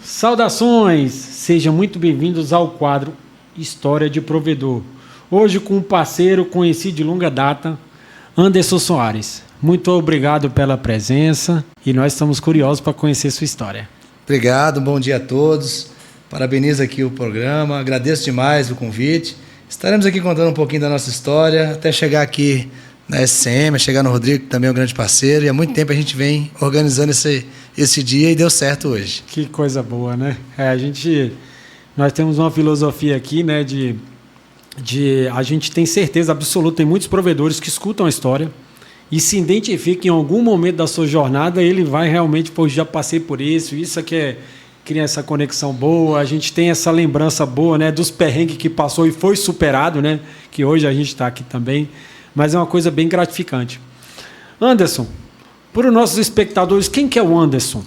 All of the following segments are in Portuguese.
Saudações! Sejam muito bem-vindos ao quadro História de Provedor. Hoje com um parceiro conhecido de longa data, Anderson Soares. Muito obrigado pela presença e nós estamos curiosos para conhecer sua história. Obrigado, bom dia a todos. Parabenizo aqui o programa, agradeço demais o convite. Estaremos aqui contando um pouquinho da nossa história, até chegar aqui na SCM, chegar no Rodrigo, que também é um grande parceiro, e há muito tempo a gente vem organizando esse dia e deu certo hoje. Que coisa boa, né? Nós temos uma filosofia aqui, né, a gente tem certeza absoluta, tem muitos provedores que escutam a história e se identificam em algum momento da sua jornada, ele vai realmente, pô, já passei por isso aqui cria essa conexão boa, a gente tem essa lembrança boa, né, dos perrengues que passou e foi superado, né, que hoje a gente está aqui também, mas é uma coisa bem gratificante. Anderson, para os nossos espectadores, quem que é o Anderson?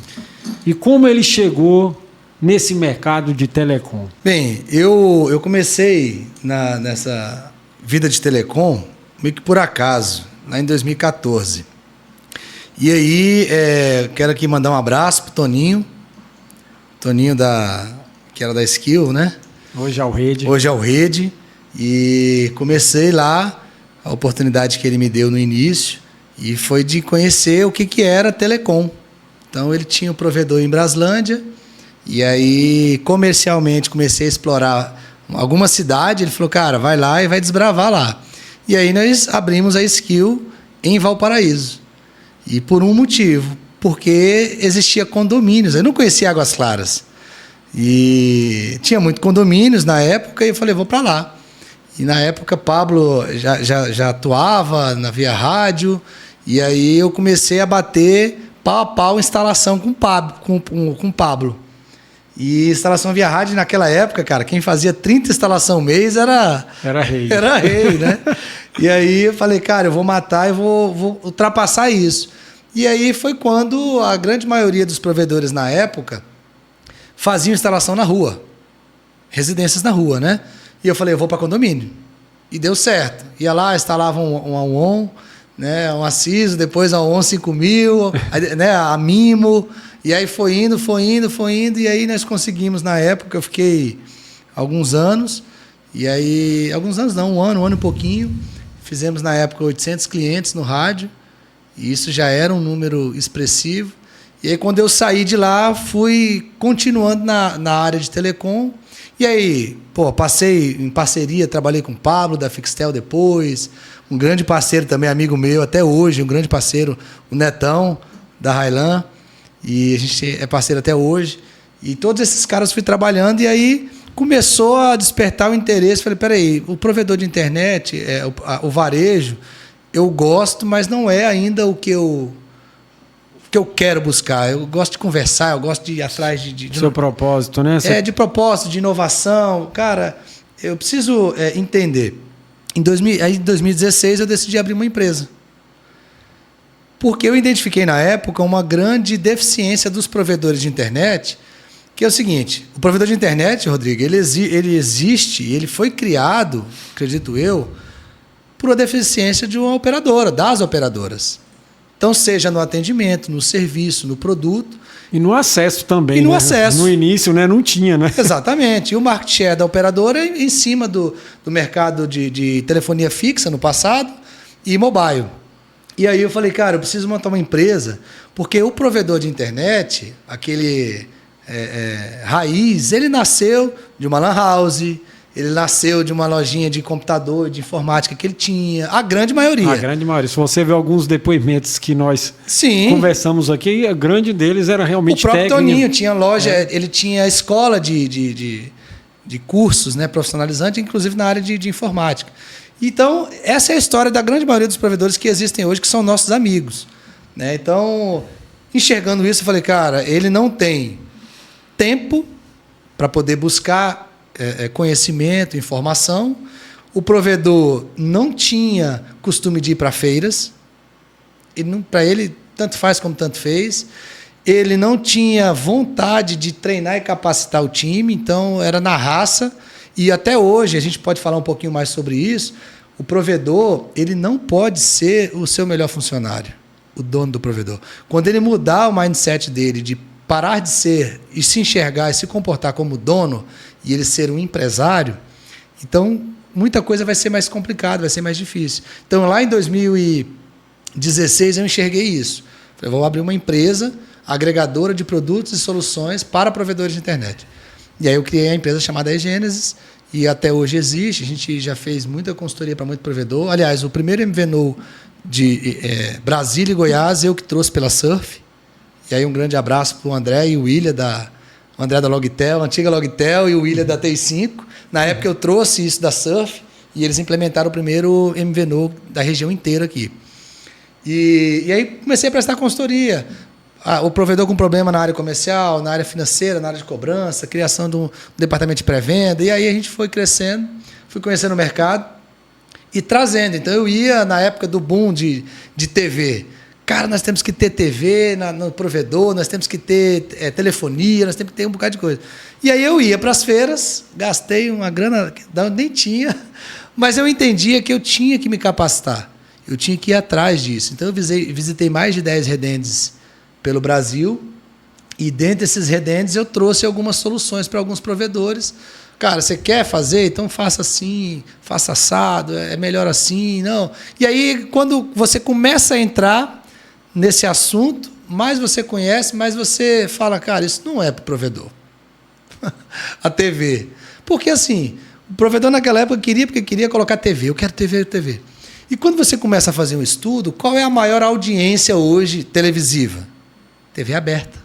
E como ele chegou nesse mercado de telecom? Bem, eu comecei nessa vida de telecom meio que por acaso, lá em 2014. E aí, quero aqui mandar um abraço para o Toninho que era da Skill, né? Hoje é o Rede. E comecei lá, a oportunidade que ele me deu no início, e foi de conhecer o que era telecom. Então, ele tinha um provedor em Braslândia, e aí, comercialmente, comecei a explorar alguma cidade. Ele falou, cara, vai lá e vai desbravar lá. E aí, nós abrimos a Skill em Valparaíso. E por um motivo, porque existia condomínios. Eu não conhecia Águas Claras. E tinha muito condomínios na época, e eu falei, vou para lá. E na época, Pablo já atuava na Via Rádio, e aí eu comecei a bater pau a pau instalação com Pablo. E instalação via rádio naquela época, cara, quem fazia 30 instalação mês era rei. Era rei, né? E aí eu falei, cara, eu vou matar e vou ultrapassar isso. E aí foi quando a grande maioria dos provedores na época faziam instalação na rua. Residências na rua, né? E eu falei, eu vou para condomínio. E deu certo. Ia lá, instalava um ON, né, um Aciso, depois a ON 5000, né, a Mimo. E aí foi indo, e aí nós conseguimos, na época, eu fiquei alguns anos, e aí, alguns anos não, um ano e pouquinho, fizemos na época 800 clientes no rádio, e isso já era um número expressivo. E aí quando eu saí de lá, fui continuando na área de telecom, e aí, passei em parceria, trabalhei com o Pablo, da Fixtel depois, um grande parceiro também, amigo meu, até hoje, um grande parceiro, o Netão, da Railan, e a gente é parceiro até hoje. E todos esses caras fui trabalhando, e aí começou a despertar o interesse. Falei, peraí, o provedor de internet, o varejo, eu gosto, mas não é ainda o que eu quero buscar. Eu gosto de conversar, eu gosto de ir atrás de seu propósito, né? De propósito, de inovação. Cara, eu preciso entender. Em 2016, eu decidi abrir uma empresa. Porque eu identifiquei na época uma grande deficiência dos provedores de internet, que é o seguinte: o provedor de internet, Rodrigo, ele existe, ele foi criado, acredito eu, por uma deficiência de uma operadora, das operadoras. Então, seja no atendimento, no serviço, no produto. E no acesso também. E no acesso. No início, né, não tinha, né? Exatamente. E o market share da operadora é em cima do mercado de telefonia fixa no passado e mobile. E aí eu falei, cara, eu preciso montar uma empresa, porque o provedor de internet, aquele raiz, ele nasceu de uma lan house, ele nasceu de uma lojinha de computador, de informática que ele tinha, a grande maioria. A grande maioria. Se você ver alguns depoimentos que nós conversamos aqui, a grande deles era realmente técnico. O próprio Toninho tinha loja, ele tinha escola de cursos, né, profissionalizantes, inclusive na área de informática. Então, essa é a história da grande maioria dos provedores que existem hoje, que são nossos amigos, né? Então, enxergando isso, eu falei, cara, ele não tem tempo para poder buscar conhecimento, informação. O provedor não tinha costume de ir para feiras. Para ele, tanto faz como tanto fez. Ele não tinha vontade de treinar e capacitar o time, então era na raça. E até hoje, a gente pode falar um pouquinho mais sobre isso, o provedor, ele não pode ser o seu melhor funcionário, o dono do provedor. Quando ele mudar o mindset dele de parar de ser e se enxergar e se comportar como dono e ele ser um empresário, então muita coisa vai ser mais complicada, vai ser mais difícil. Então, lá em 2016, eu enxerguei isso. Falei, vou abrir uma empresa agregadora de produtos e soluções para provedores de internet. E aí eu criei a empresa chamada eGênesis, e até hoje existe. A gente já fez muita consultoria para muito provedor. Aliás, o primeiro MVNO de Brasília e Goiás, eu que trouxe pela Surf. E aí um grande abraço para o André e o William, o André da Logtel, a antiga Logtel, e o William da TI5. Na época eu trouxe isso da Surf, e eles implementaram o primeiro MVNO da região inteira aqui. E aí comecei a prestar consultoria. O provedor com problema na área comercial, na área financeira, na área de cobrança, criação de um departamento de pré-venda. E aí a gente foi crescendo, fui conhecendo o mercado e trazendo. Então eu ia na época do boom de TV. Cara, nós temos que ter TV no provedor, nós temos que ter telefonia, nós temos que ter um bocado de coisa. E aí eu ia para as feiras, gastei uma grana, nem tinha, mas eu entendia que eu tinha que me capacitar. Eu tinha que ir atrás disso. Então eu visitei mais de 10 redendes pelo Brasil, e dentro desses redendes eu trouxe algumas soluções para alguns provedores. Cara, você quer fazer? Então faça assim, faça assado, é melhor assim, não. E aí, quando você começa a entrar nesse assunto, mais você conhece, mais você fala, cara, isso não é para o provedor. A TV. Porque assim, o provedor naquela época queria colocar TV. Eu quero TV. E quando você começa a fazer um estudo, qual é a maior audiência hoje televisiva? TV aberta.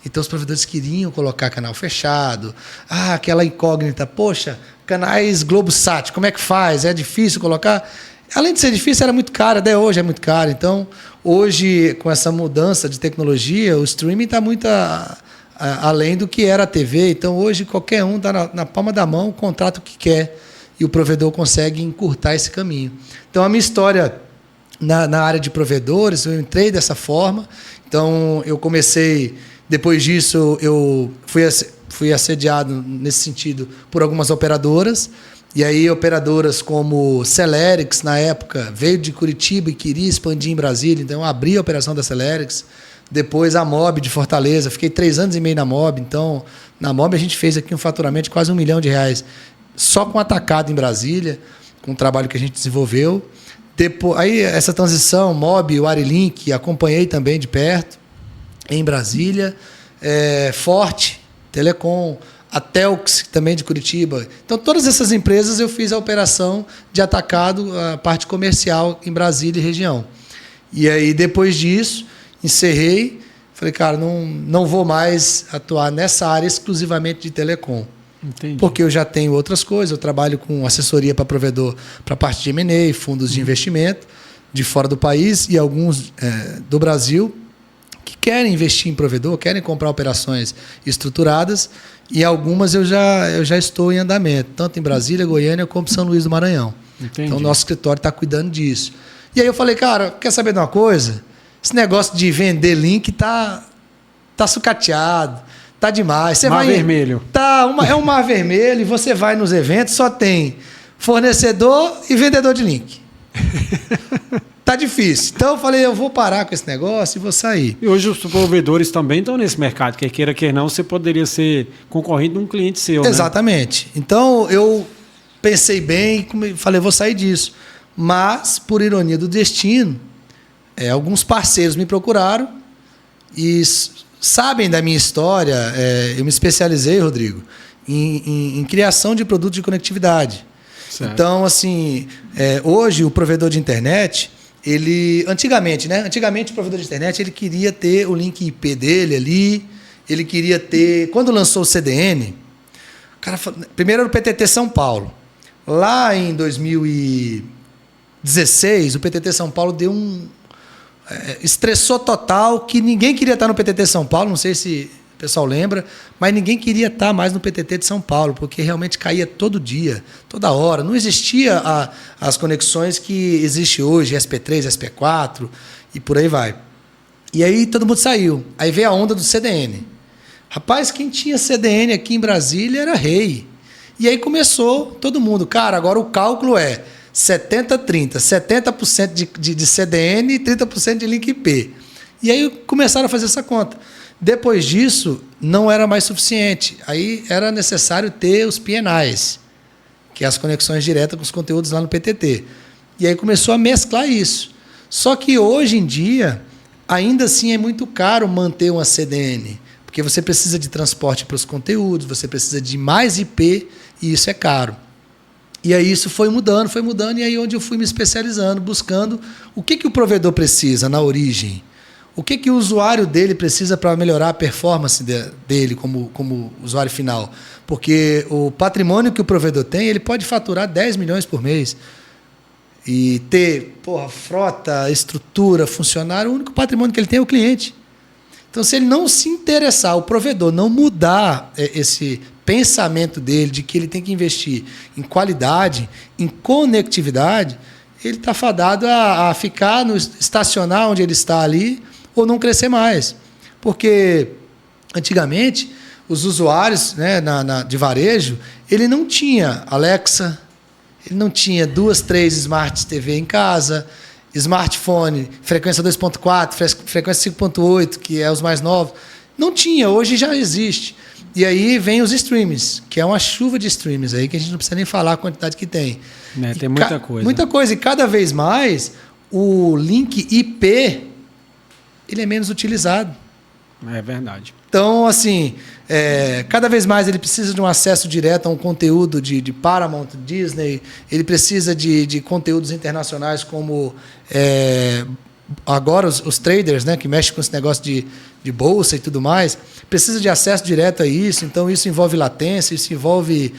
Então os provedores queriam colocar canal fechado, aquela incógnita, poxa, canais Globosat, como é que faz? É difícil colocar? Além de ser difícil, era muito caro, até hoje é muito caro. Então, hoje, com essa mudança de tecnologia, o streaming está muito além do que era a TV. Então, hoje, qualquer um está na palma da mão, contrata o que quer, e o provedor consegue encurtar esse caminho. Então, a minha história na área de provedores, eu entrei dessa forma. Então, eu comecei, depois disso, eu fui assediado nesse sentido por algumas operadoras. E aí, operadoras como Celerix, na época, veio de Curitiba e queria expandir em Brasília. Então, eu abri a operação da Celerix. Depois, a Mob de Fortaleza. Fiquei 3 anos e meio na Mob. Então, na Mob, a gente fez aqui um faturamento de quase R$1 milhão, só com atacado em Brasília, com o trabalho que a gente desenvolveu. Depois, aí, essa transição, Mob, o Arilink, acompanhei também de perto, em Brasília. Forte, Telecom, a Telx, também de Curitiba. Então, todas essas empresas eu fiz a operação de atacado, a parte comercial em Brasília e região. E aí, depois disso, encerrei. Falei, cara, não vou mais atuar nessa área exclusivamente de telecom. Entendi. Porque eu já tenho outras coisas. Eu trabalho com assessoria para provedor, para a parte de M&A, fundos de investimento de fora do país e alguns do Brasil que querem investir em provedor, querem comprar operações estruturadas, e algumas eu já estou em andamento, tanto em Brasília, Goiânia, como São Luís do Maranhão. Entendi. Então, o nosso escritório está cuidando disso. E aí eu falei, cara, quer saber de uma coisa? Esse negócio de vender link tá sucateado, tá demais. Mar vermelho. É um mar vermelho, e você vai nos eventos, só tem fornecedor e vendedor de link. Tá difícil. Então eu falei, eu vou parar com esse negócio e vou sair. E hoje os provedores também estão nesse mercado, quer queira, quer não, você poderia ser concorrente de um cliente seu, Exatamente. Né? Então eu pensei bem e falei, vou sair disso. Mas, por ironia do destino, alguns parceiros me procuraram e sabem da minha história. Eu me especializei, Rodrigo, em criação de produtos de conectividade. Certo. Então, assim, hoje o provedor de internet, antigamente o provedor de internet ele queria ter o link IP dele ali, ele queria ter. Quando lançou o CDN, primeiro era o PTT São Paulo. Lá em 2016, o PTT São Paulo deu estressou total, que ninguém queria estar no PTT São Paulo, não sei se o pessoal lembra, mas ninguém queria estar mais no PTT de São Paulo, porque realmente caía todo dia, toda hora. Não existia as conexões que existem hoje, SP3, SP4 e por aí vai. E aí todo mundo saiu. Aí veio a onda do CDN. Rapaz, quem tinha CDN aqui em Brasília era rei. E aí começou todo mundo. Cara, agora o cálculo é 70-30. 70% de CDN e 30% de link IP. E aí começaram a fazer essa conta. Depois disso, não era mais suficiente. Aí era necessário ter os PNIs, que é as conexões diretas com os conteúdos lá no PTT. E aí começou a mesclar isso. Só que hoje em dia, ainda assim é muito caro manter uma CDN, porque você precisa de transporte para os conteúdos, você precisa de mais IP, e isso é caro. E aí isso foi mudando, e aí onde eu fui me especializando, buscando o que o provedor precisa na origem. O que o usuário dele precisa para melhorar a performance dele como usuário final? Porque o patrimônio que o provedor tem, ele pode faturar 10 milhões por mês e ter frota, estrutura, funcionário, o único patrimônio que ele tem é o cliente. Então, se ele não se interessar, o provedor não mudar esse pensamento dele de que ele tem que investir em qualidade, em conectividade, ele está fadado a ficar, estacionar onde ele está ali, ou não crescer mais. Porque, antigamente, os usuários, né, de varejo, ele não tinha Alexa, ele não tinha 2, 3 Smart TV em casa, smartphone, frequência 2.4, frequência 5.8, que é os mais novos. Não tinha, hoje já existe. E aí vem os streams, que é uma chuva de streams aí, que a gente não precisa nem falar a quantidade que tem. Tem muita coisa. Muita coisa. E cada vez mais, o link IP ele é menos utilizado. É verdade. Então, assim, cada vez mais ele precisa de um acesso direto a um conteúdo de Paramount, Disney, ele precisa de conteúdos internacionais como agora os traders, né, que mexem com esse negócio de bolsa e tudo mais, precisa de acesso direto a isso, então isso envolve latência, isso envolve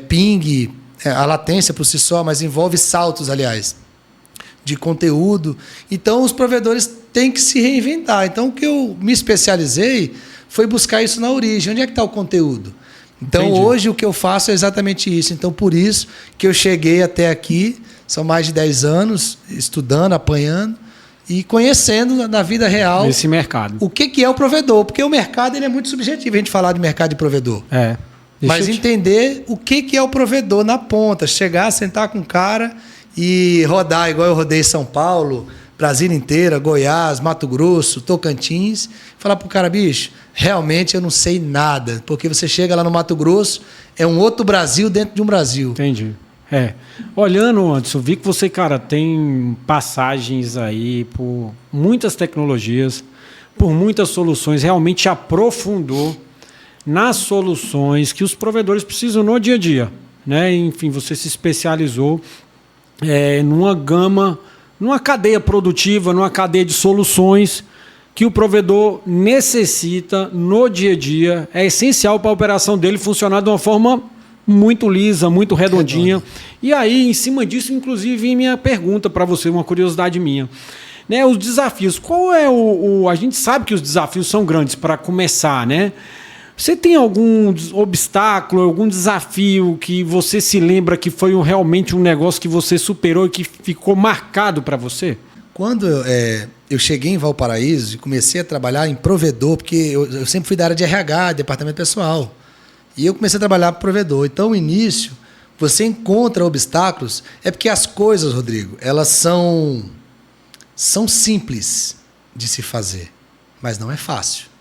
ping, a latência por si só, mas envolve saltos, aliás, de conteúdo. Então, os provedores têm que se reinventar. Então, o que eu me especializei foi buscar isso na origem. Onde é que está o conteúdo? Então, Entendi. Hoje, o que eu faço é exatamente isso. Então, por isso que eu cheguei até aqui, são mais de 10 anos, estudando, apanhando e conhecendo na vida real esse mercado. o que é o provedor. Porque o mercado ele é muito subjetivo, a gente falar de mercado de provedor. Mas entender o que é o provedor na ponta. Chegar, sentar com o cara e rodar igual eu rodei São Paulo, Brasília inteira, Goiás, Mato Grosso, Tocantins, falar pro cara, bicho, realmente eu não sei nada, porque você chega lá no Mato Grosso, é um outro Brasil dentro de um Brasil. Entendi. Olhando, Anderson, vi que você, cara, tem passagens aí por muitas tecnologias, por muitas soluções, realmente aprofundou nas soluções que os provedores precisam no dia a dia, né? Enfim, você se especializou numa gama, numa cadeia produtiva, numa cadeia de soluções que o provedor necessita no dia a dia. É essencial para a operação dele funcionar de uma forma muito lisa, muito redondinha. E aí, em cima disso, inclusive, minha pergunta para você, uma curiosidade minha. Né, os desafios. Qual é a gente sabe que os desafios são grandes para começar, né? Você tem algum obstáculo, algum desafio que você se lembra que foi realmente um negócio que você superou e que ficou marcado para você? Quando eu cheguei em Valparaíso e comecei a trabalhar em provedor, porque eu sempre fui da área de RH, departamento pessoal, e eu comecei a trabalhar para provedor. Então, no início, você encontra obstáculos, é porque as coisas, Rodrigo, elas são simples de se fazer, mas não é fácil.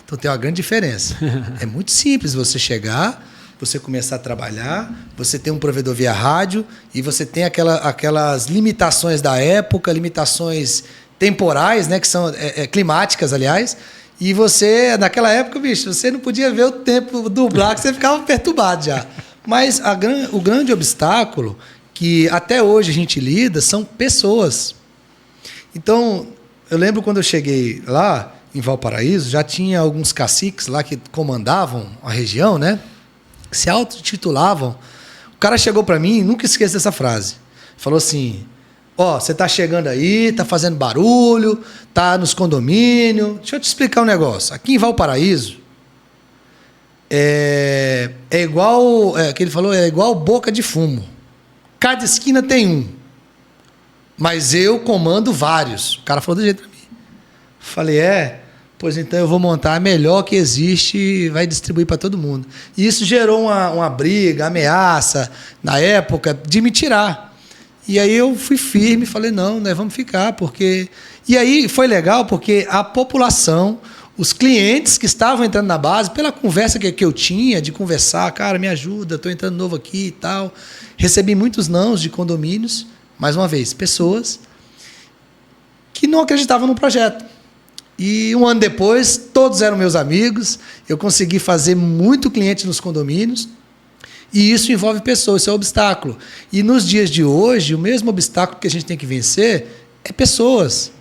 Então tem uma grande diferença. É muito simples você chegar, você começar a trabalhar, você tem um provedor via rádio e você tem aquelas limitações da época, limitações temporais, né, que são climáticas, aliás, e você, naquela época, bicho, você não podia ver o tempo dublar, que você ficava perturbado já. Mas o grande obstáculo que até hoje a gente lida são pessoas. Então, eu lembro quando eu cheguei lá, em Valparaíso, já tinha alguns caciques lá que comandavam a região, né? Que se autotitulavam. O cara chegou para mim, nunca esqueço dessa frase. Falou assim: você tá chegando aí, tá fazendo barulho, tá nos condomínios. Deixa eu te explicar um negócio. Aqui em Valparaíso, é igual, que ele falou, é igual boca de fumo. Cada esquina tem um. Mas eu comando vários. O cara falou do jeito para mim. Falei, pois então eu vou montar a melhor que existe e vai distribuir para todo mundo. E isso gerou uma briga, ameaça, na época, de me tirar. E aí eu fui firme, falei, não, nós vamos ficar, porque... E aí foi legal porque a população, Os clientes que estavam entrando na base, pela conversa que eu tinha, de conversar, cara, me ajuda, estou entrando novo aqui e tal. Recebi muitos nãos de condomínios, mais uma vez, pessoas que não acreditavam no projeto. E um ano depois, todos eram meus amigos, eu consegui fazer muito cliente nos condomínios, e isso envolve pessoas, isso é um obstáculo. E nos dias de hoje, o mesmo obstáculo que a gente tem que vencer é pessoas.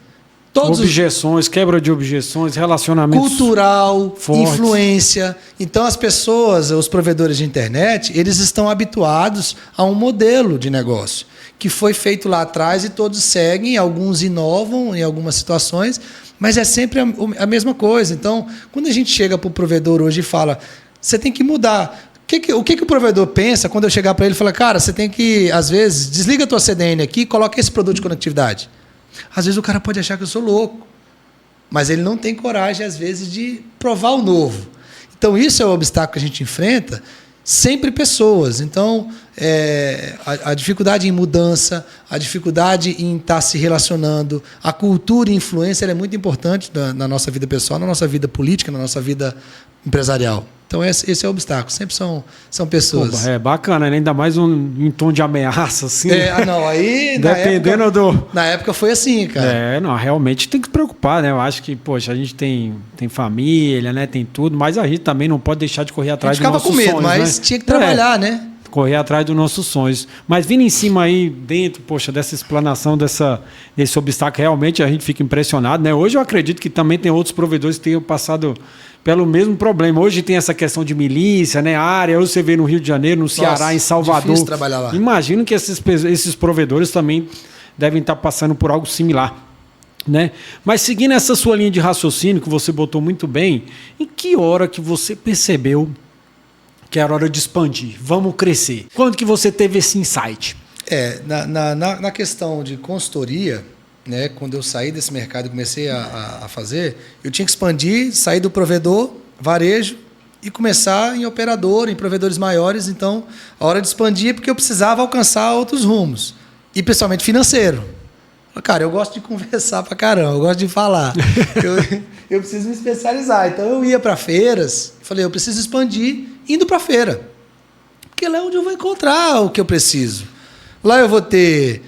Objeções, quebra de objeções, relacionamentos cultural, fortes. Influência. Então as pessoas, os provedores de internet, eles estão habituados a um modelo de negócio que foi feito lá atrás e todos seguem, alguns inovam em algumas situações, mas é sempre a mesma coisa. Então, quando a gente chega para o provedor hoje e fala, você tem que mudar. O que o provedor pensa quando eu chegar para ele e falar, cara, você tem que, às vezes, desliga a tua CDN aqui e coloca esse produto de conectividade. Às vezes o cara pode achar que eu sou louco, mas ele não tem coragem, às vezes, de provar o novo. Então, isso é o obstáculo que a gente enfrenta, sempre pessoas. Então, a dificuldade em mudança, a dificuldade em estar se relacionando, a cultura e influência ela é muito importante na nossa vida pessoal, na nossa vida política, na nossa vida empresarial. Então, esse é o obstáculo. Sempre são pessoas. Pô, é bacana, né? Ainda mais em tom de ameaça, assim. Não, aí... Dependendo na época foi assim, cara. Não, realmente tem que se preocupar, né? Eu acho que, poxa, a gente tem família, né? Tem tudo, mas a gente também não pode deixar de correr atrás dos nossos sonhos. A gente ficava com medo, mas tinha que trabalhar, né? Correr atrás dos nossos sonhos. Mas vindo em cima aí, dentro, poxa, dessa explanação, desse obstáculo, realmente a gente fica impressionado, né? Hoje eu acredito que também tem outros provedores que tenham passado pelo mesmo problema. Hoje tem essa questão de milícia, né? Área, hoje você vê no Rio de Janeiro, no Ceará, em Salvador. Difícil trabalhar lá. Imagino que esses provedores também devem estar passando por algo similar, né? Mas seguindo essa sua linha de raciocínio, que você botou muito bem, em que hora que você percebeu que era hora de expandir, vamos crescer? Quando que você teve esse insight? Na questão de consultoria, né, quando eu saí desse mercado e comecei a fazer, eu tinha que expandir, sair do provedor, varejo, e começar em operador, em provedores maiores. Então, a hora de expandir é porque eu precisava alcançar outros rumos, e principalmente financeiro. Cara, eu gosto de conversar pra caramba, eu gosto de falar. eu preciso me especializar. Então, eu ia para feiras, falei, eu preciso expandir indo para feira. Porque lá é onde eu vou encontrar o que eu preciso. Lá eu vou ter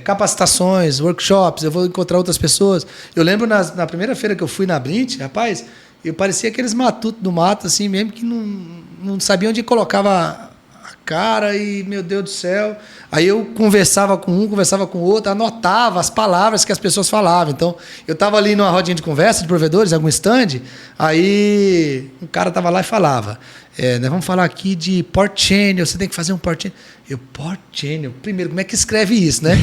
capacitações, workshops, eu vou encontrar outras pessoas. Eu lembro na primeira feira que eu fui na Brint, rapaz, eu parecia aqueles matutos do mato, assim mesmo, que não sabia onde colocava a cara e, meu Deus do céu. Aí eu conversava com um, conversava com o outro, anotava as palavras que as pessoas falavam. Então, eu estava ali numa rodinha de conversa de provedores, algum stand, aí um cara estava lá e falava, nós vamos falar aqui de port channel, você tem que fazer um port channel. Port channel, primeiro, como é que escreve isso, né?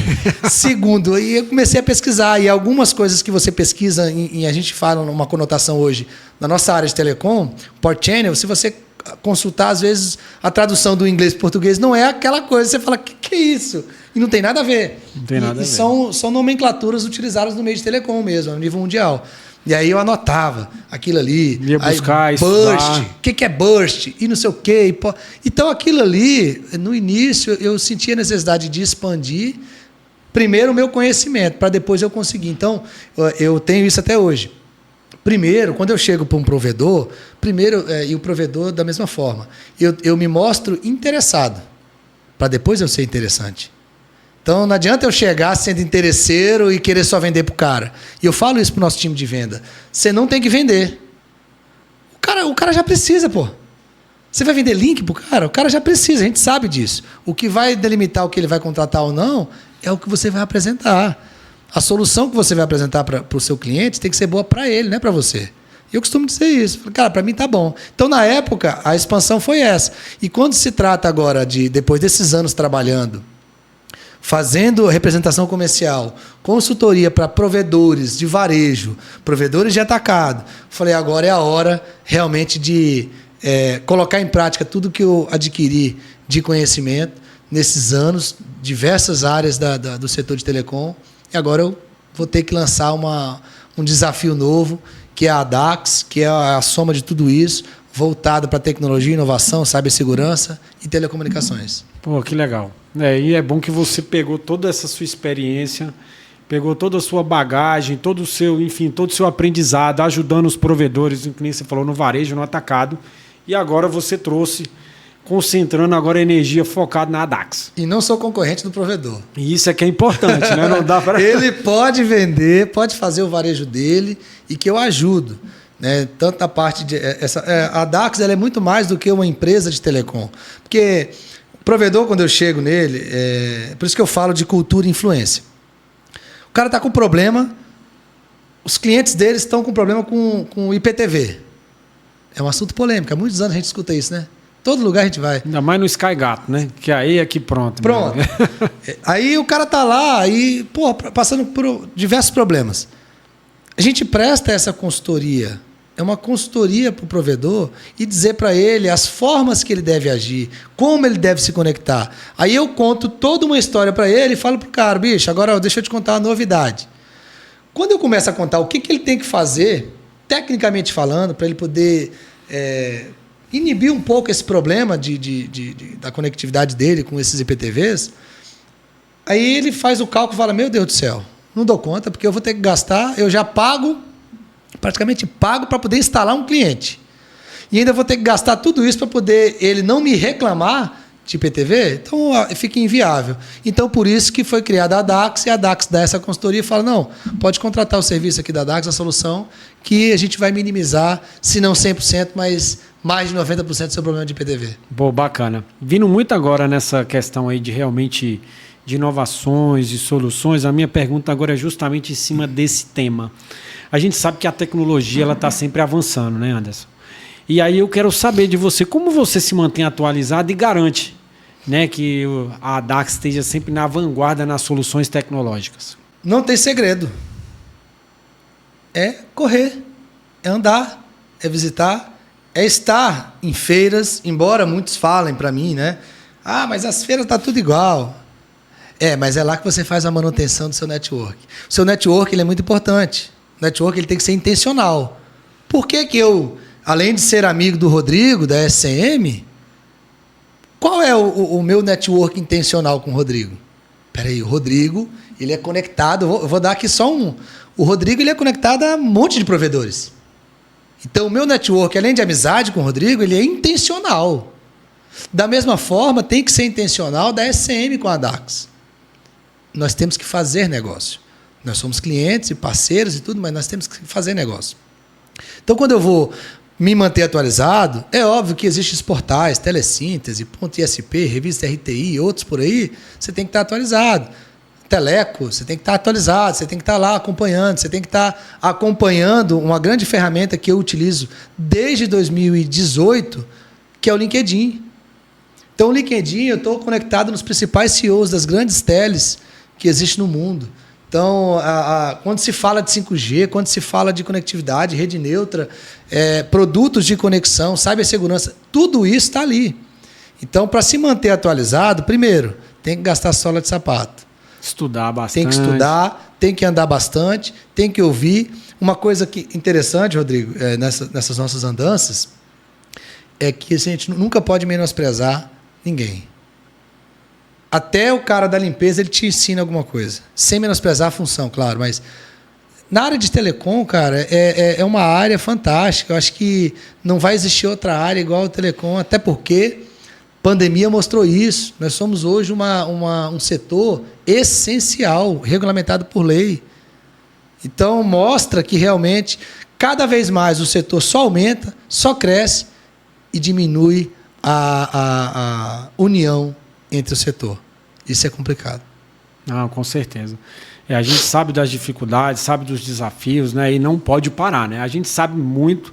Segundo, aí eu comecei a pesquisar, e algumas coisas que você pesquisa, a gente fala numa conotação hoje, na nossa área de telecom, port channel, se você consultar, às vezes, a tradução do inglês para o português não é aquela coisa, você fala, que é isso? E não tem nada a ver. Não tem nada a ver. São nomenclaturas utilizadas no meio de telecom mesmo, a nível mundial. E aí eu anotava aquilo ali. Ia buscar, burst, o que é burst? E não sei o quê. Então, aquilo ali, no início, eu sentia a necessidade de expandir primeiro o meu conhecimento, para depois eu conseguir. Então, eu tenho isso até hoje. Primeiro, quando eu chego para um provedor, e o provedor da mesma forma, eu me mostro interessado, para depois eu ser interessante. Então, não adianta eu chegar sendo interesseiro e querer só vender para o cara. E eu falo isso para o nosso time de venda. Você não tem que vender. O cara já precisa, pô. Você vai vender link para o cara? O cara já precisa, a gente sabe disso. O que vai delimitar o que ele vai contratar ou não é o que você vai apresentar. A solução que você vai apresentar para o seu cliente tem que ser boa para ele, não é para você. Eu costumo dizer isso. Cara, para mim tá bom. Então, na época, a expansão foi essa. E quando se trata agora depois desses anos trabalhando, fazendo representação comercial, consultoria para provedores de varejo, provedores de atacado, falei, agora é a hora realmente de colocar em prática tudo que eu adquiri de conhecimento nesses anos, diversas áreas do setor de telecom, e agora eu vou ter que lançar um desafio novo, que é a DAX, que é a soma de tudo isso, voltado para tecnologia, inovação, cibersegurança e telecomunicações. Pô, que legal. E é bom que você pegou toda essa sua experiência pegou toda a sua bagagem, todo o seu aprendizado, ajudando os provedores, que nem você falou, no varejo, no atacado, e agora você trouxe, concentrando agora a energia focada na Adax. E não sou concorrente do provedor. E isso é que é importante, né? Não dá para... Ele pode vender, pode fazer o varejo dele e que eu ajudo. Né? Tanto a parte de... a Adax ela é muito mais do que uma empresa de telecom. Porque o provedor, quando eu chego nele, por isso que eu falo de cultura e influência. O cara está com problema, os clientes deles estão com problema com o IPTV. É um assunto polêmico, há muitos anos a gente escuta isso, né? Todo lugar a gente vai. Ainda mais no Sky Gato, né? Que aí é que pronto. Pronto. Aí o cara tá lá e, passando por diversos problemas. A gente presta essa consultoria. É uma consultoria para o provedor e dizer para ele as formas que ele deve agir, como ele deve se conectar. Aí eu conto toda uma história para ele e falo para o cara, bicho, agora deixa eu te contar uma novidade. Quando eu começo a contar o que ele tem que fazer, tecnicamente falando, para ele poder inibir um pouco esse problema da conectividade dele com esses IPTVs, aí ele faz o cálculo e fala, meu Deus do céu, não dou conta, porque eu vou ter que gastar, eu já praticamente pago para poder instalar um cliente. E ainda vou ter que gastar tudo isso para poder ele não me reclamar de IPTV, então fica inviável. Então, por isso que foi criada a Adax, e a Adax dá essa consultoria e fala, não, pode contratar o serviço aqui da Adax, a solução, que a gente vai minimizar, se não 100%, mas mais de 90% do seu problema de IPTV. Pô, bacana. Vindo muito agora nessa questão aí de realmente de inovações e soluções, a minha pergunta agora é justamente em cima desse tema. A gente sabe que a tecnologia ela está sempre avançando, né, Anderson? E aí eu quero saber de você, como você se mantém atualizado e garante, né, que a Adax esteja sempre na vanguarda nas soluções tecnológicas? Não tem segredo. É correr, é andar, é visitar, é estar em feiras, embora muitos falem para mim, né? Ah, mas as feiras tá tudo igual. Mas é lá que você faz a manutenção do seu network. O seu network ele é muito importante. O network ele tem que ser intencional. Por que eu, além de ser amigo do Rodrigo, da SCM, qual é o meu network intencional com o Rodrigo? Peraí, o Rodrigo ele é conectado, eu vou dar aqui só um. O Rodrigo ele é conectado a um monte de provedores. Então, o meu network, além de amizade com o Rodrigo, ele é intencional. Da mesma forma, tem que ser intencional da SCM com a Adax. Nós temos que fazer negócio. Nós somos clientes e parceiros e tudo, mas nós temos que fazer negócio. Então, quando eu vou me manter atualizado, é óbvio que existem os portais, Telesíntese, .isp, Revista RTI e outros por aí, você tem que estar atualizado. Teleco, você tem que estar atualizado, você tem que estar lá acompanhando, você tem que estar acompanhando uma grande ferramenta que eu utilizo desde 2018, que é o LinkedIn. Então, o LinkedIn, eu estou conectado nos principais CEOs das grandes teles que existem no mundo. Então, quando se fala de 5G, quando se fala de conectividade, rede neutra, produtos de conexão, cibersegurança, tudo isso está ali. Então, para se manter atualizado, primeiro, tem que gastar sola de sapato. Estudar bastante. Tem que estudar, tem que andar bastante, tem que ouvir. Uma coisa interessante, Rodrigo, nessas nossas andanças, é que a gente nunca pode menosprezar ninguém. Até o cara da limpeza, ele te ensina alguma coisa. Sem menosprezar a função, claro, mas na área de telecom, cara, é uma área fantástica. Eu acho que não vai existir outra área igual ao telecom, até porque a pandemia mostrou isso. Nós somos hoje um setor essencial, regulamentado por lei. Então, mostra que realmente, cada vez mais o setor só aumenta, só cresce e diminui a união entre o setor. Isso é complicado. Não, com certeza. A gente sabe das dificuldades, sabe dos desafios, né? E não pode parar, né? A gente sabe muito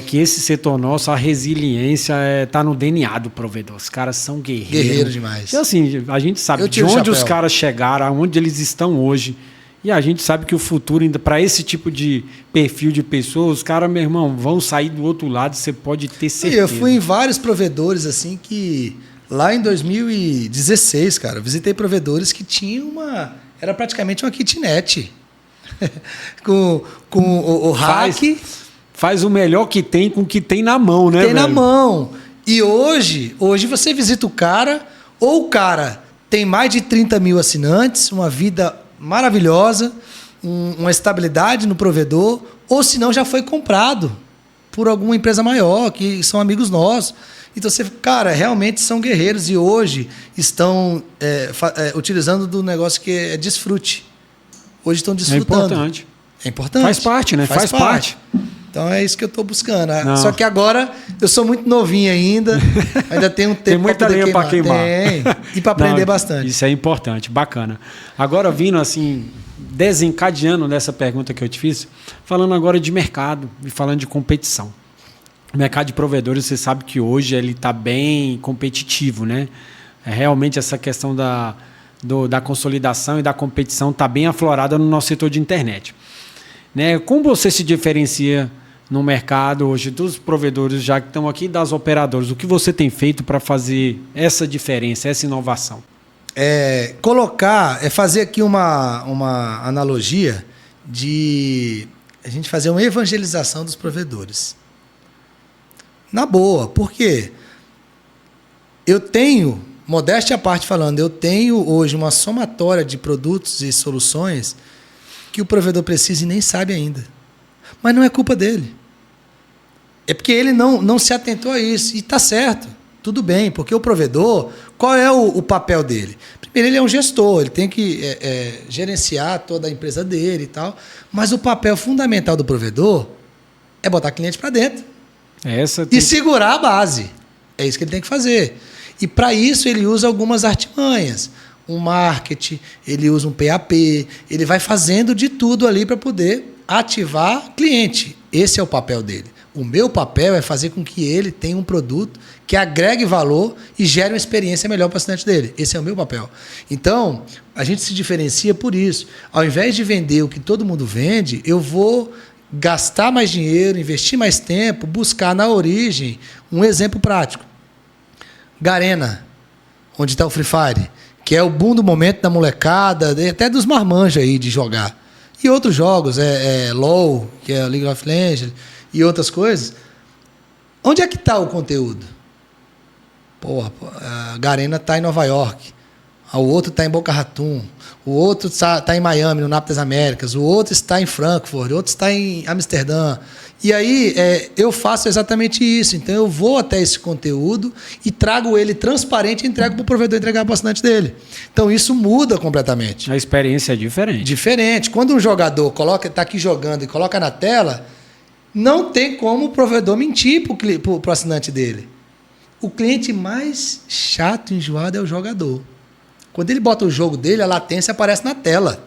que esse setor nosso, a resiliência está no DNA do provedor. Os caras são guerreiros. Guerreiro demais. E assim, a gente sabe de onde os caras chegaram, aonde eles estão hoje. E a gente sabe que o futuro, ainda para esse tipo de perfil de pessoas, os caras, meu irmão, vão sair do outro lado, você pode ter certeza. Eu fui em vários provedores, assim, que lá em 2016, cara, eu visitei provedores que tinham era praticamente uma kitnet. com o hack. Faz o melhor que tem com o que tem na mão, né, Tem velho? na mão. E hoje você visita o cara, ou o cara tem mais de 30 mil assinantes, uma vida maravilhosa, uma estabilidade no provedor, ou se não já foi comprado por alguma empresa maior, que são amigos nossos. Então, cara, realmente são guerreiros e hoje estão utilizando do negócio que é desfrute. Hoje estão desfrutando. É importante. Faz parte, né? Faz parte. Então é isso que eu estou buscando. Só que agora eu sou muito novinho ainda tenho um tempo. Tem muita lenha para queimar. E para aprender bastante. Isso é importante, bacana. Agora vindo assim, desencadeando nessa pergunta que eu te fiz, falando agora de mercado e falando de competição. O mercado de provedores, você sabe que hoje ele está bem competitivo, né? Realmente essa questão da consolidação e da competição está bem aflorada no nosso setor de internet. Né? Como você se diferencia no mercado hoje dos provedores já que estão aqui, das operadoras? O que você tem feito para fazer essa diferença, essa inovação? Fazer aqui uma analogia de a gente fazer uma evangelização dos provedores. Na boa, por quê? Eu tenho, modéstia à parte falando, eu tenho hoje uma somatória de produtos e soluções que o provedor precisa e nem sabe ainda. Mas não é culpa dele. É porque ele não se atentou a isso. E está certo, tudo bem, porque o provedor, qual é o papel dele? Primeiro, ele é um gestor, ele tem que gerenciar toda a empresa dele e tal. Mas o papel fundamental do provedor é botar cliente para dentro. E segurar a base. É isso que ele tem que fazer. E para isso ele usa algumas artimanhas. Um marketing, ele usa um PAP, ele vai fazendo de tudo ali para poder ativar cliente. Esse é o papel dele. O meu papel é fazer com que ele tenha um produto que agregue valor e gere uma experiência melhor para o assinante dele. Esse é o meu papel. Então, a gente se diferencia por isso. Ao invés de vender o que todo mundo vende, eu vou gastar mais dinheiro, investir mais tempo, buscar na origem um exemplo prático. Garena, onde está o Free Fire, que é o boom do momento da molecada, até dos marmanjos aí de jogar. E outros jogos, LOL, que é League of Legends, e outras coisas. Onde é que está o conteúdo? A Garena está em Nova York, o outro está em Boca Raton, o outro está em Miami, no NAP das Américas, o outro está em Frankfurt, o outro está em Amsterdã. E aí eu faço exatamente isso. Então eu vou até esse conteúdo e trago ele transparente e entrego para o provedor entregar para o assinante dele. Então isso muda completamente. A experiência é diferente. Diferente. Quando um jogador está aqui jogando e coloca na tela, não tem como o provedor mentir para o assinante dele. O cliente mais chato e enjoado é o jogador. Quando ele bota o jogo dele, a latência aparece na tela.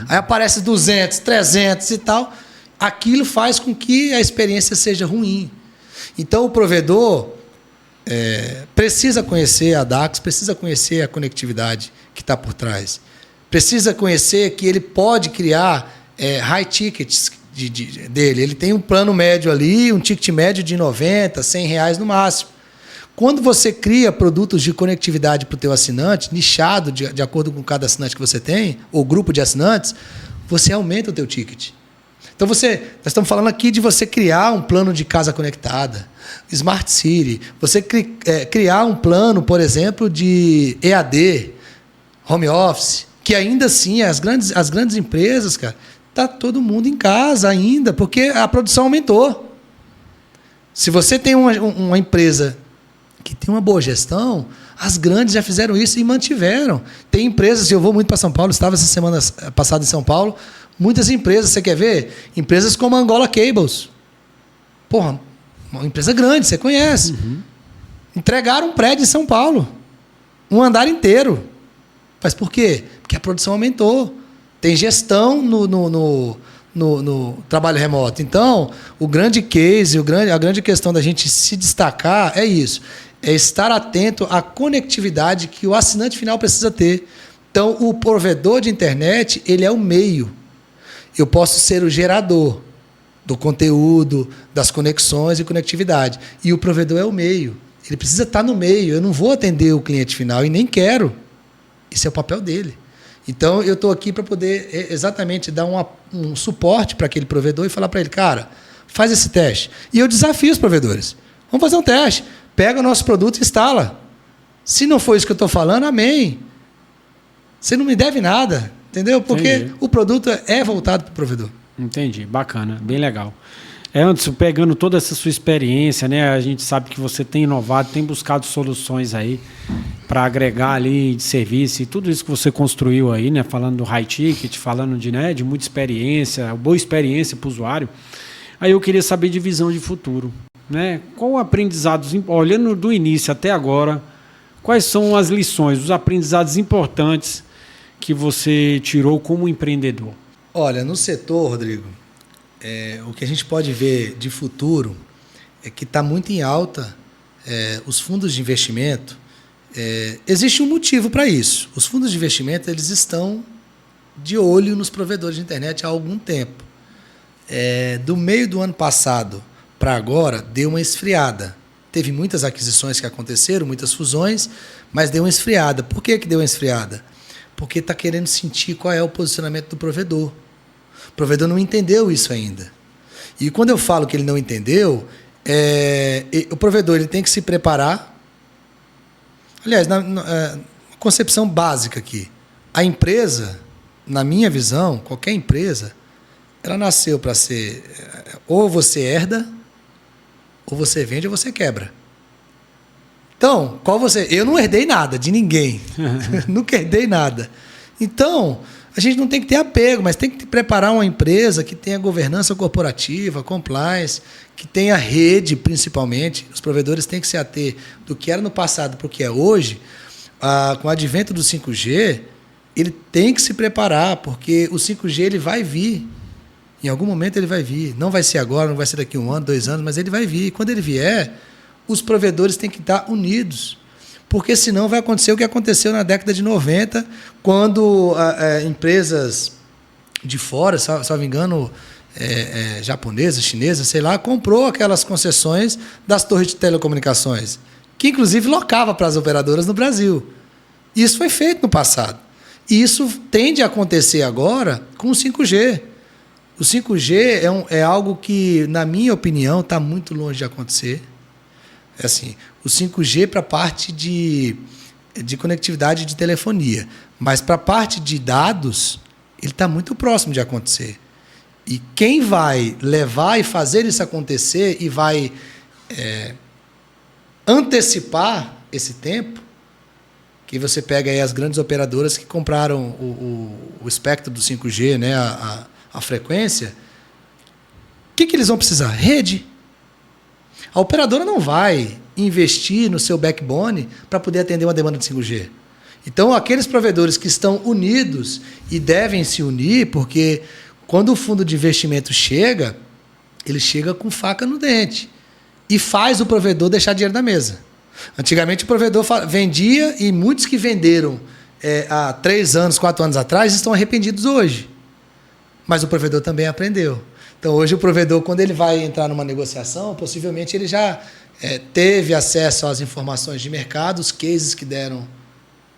Aí aparece 200, 300 e tal. Aquilo faz com que a experiência seja ruim. Então, o provedor precisa conhecer a DAX, precisa conhecer a conectividade que está por trás. Precisa conhecer que ele pode criar high tickets dele. Ele tem um plano médio ali, um ticket médio de R$90, R$100 no máximo. Quando você cria produtos de conectividade para o teu assinante, nichado de acordo com cada assinante que você tem, ou grupo de assinantes, você aumenta o teu ticket. Então, nós estamos falando aqui de você criar um plano de casa conectada, Smart City, você criar um plano, por exemplo, de EAD, home office, que ainda assim, as grandes empresas, cara, está todo mundo em casa ainda, porque a produção aumentou. Se você tem uma empresa que tem uma boa gestão, as grandes já fizeram isso e mantiveram. Tem empresas, eu vou muito para São Paulo, estava essa semana passada em São Paulo, muitas empresas, você quer ver? Empresas como a Angola Cables. Porra, uma empresa grande, você conhece. Uhum. Entregaram um prédio em São Paulo. Um andar inteiro. Mas por quê? Porque a produção aumentou. Tem gestão no trabalho remoto. Então, o grande case, a grande questão da gente se destacar é isso. É estar atento à conectividade que o assinante final precisa ter. Então, o provedor de internet, ele é o meio. Eu posso ser o gerador do conteúdo, das conexões e conectividade. E o provedor é o meio. Ele precisa estar no meio. Eu não vou atender o cliente final e nem quero. Esse é o papel dele. Então, eu estou aqui para poder exatamente dar um suporte para aquele provedor e falar para ele, cara, faz esse teste. E eu desafio os provedores. Vamos fazer um teste. Pega o nosso produto e instala. Se não for isso que eu estou falando, amém. Você não me deve nada. Entendeu? Porque Entendi. o produto é voltado para o provedor. Entendi, bacana, bem legal. Anderson, pegando toda essa sua experiência, né? A gente sabe que você tem inovado, tem buscado soluções aí para agregar ali de serviço e tudo isso que você construiu aí, né? Falando do high ticket, falando de, né, de muita experiência, boa experiência para o usuário. Aí eu queria saber de visão de futuro, né? Qual aprendizados, olhando do início até agora, quais são as lições, os aprendizados importantes que você tirou como empreendedor? Olha, no setor, Rodrigo, o que a gente pode ver de futuro é que está muito em alta os fundos de investimento. Existe um motivo para isso. Os fundos de investimento eles estão de olho nos provedores de internet há algum tempo. Do meio do ano passado para agora, deu uma esfriada. Teve muitas aquisições que aconteceram, muitas fusões, mas deu uma esfriada. Por que deu uma esfriada? Porque está querendo sentir qual é o posicionamento do provedor. O provedor não entendeu isso ainda. E quando eu falo que ele não entendeu, o provedor ele tem que se preparar. Aliás, na concepção básica aqui, a empresa, na minha visão, qualquer empresa, ela nasceu para ser ou você herda, ou você vende ou você quebra. Então, eu não herdei nada de ninguém. Nunca herdei nada. Então, a gente não tem que ter apego, mas tem que preparar uma empresa que tenha governança corporativa, compliance, que tenha rede, principalmente. Os provedores têm que se ater do que era no passado para o que é hoje. Com o advento do 5G, ele tem que se preparar, porque o 5G ele vai vir. Em algum momento ele vai vir. Não vai ser agora, não vai ser daqui 1 ano, 2 anos, mas ele vai vir. E quando ele vier, os provedores têm que estar unidos. Porque senão vai acontecer o que aconteceu na década de 90, quando empresas de fora, se não me engano, japonesas, chinesas, sei lá, comprou aquelas concessões das torres de telecomunicações, que inclusive locava para as operadoras no Brasil. Isso foi feito no passado. E isso tende a acontecer agora com o 5G. O 5G é algo que, na minha opinião, está muito longe de acontecer. Assim, o 5G para a parte de conectividade de telefonia, mas para a parte de dados, ele está muito próximo de acontecer. E quem vai levar e fazer isso acontecer e vai antecipar esse tempo, que você pega aí as grandes operadoras que compraram o espectro do 5G, né, a frequência, o que eles vão precisar? Rede. A operadora não vai investir no seu backbone para poder atender uma demanda de 5G. Então, aqueles provedores que estão unidos e devem se unir, porque quando o fundo de investimento chega, ele chega com faca no dente e faz o provedor deixar dinheiro na mesa. Antigamente, o provedor vendia e muitos que venderam há 3 anos, 4 anos atrás estão arrependidos hoje. Mas o provedor também aprendeu. Então, hoje, o provedor, quando ele vai entrar numa negociação, possivelmente ele já teve acesso às informações de mercado, os cases que deram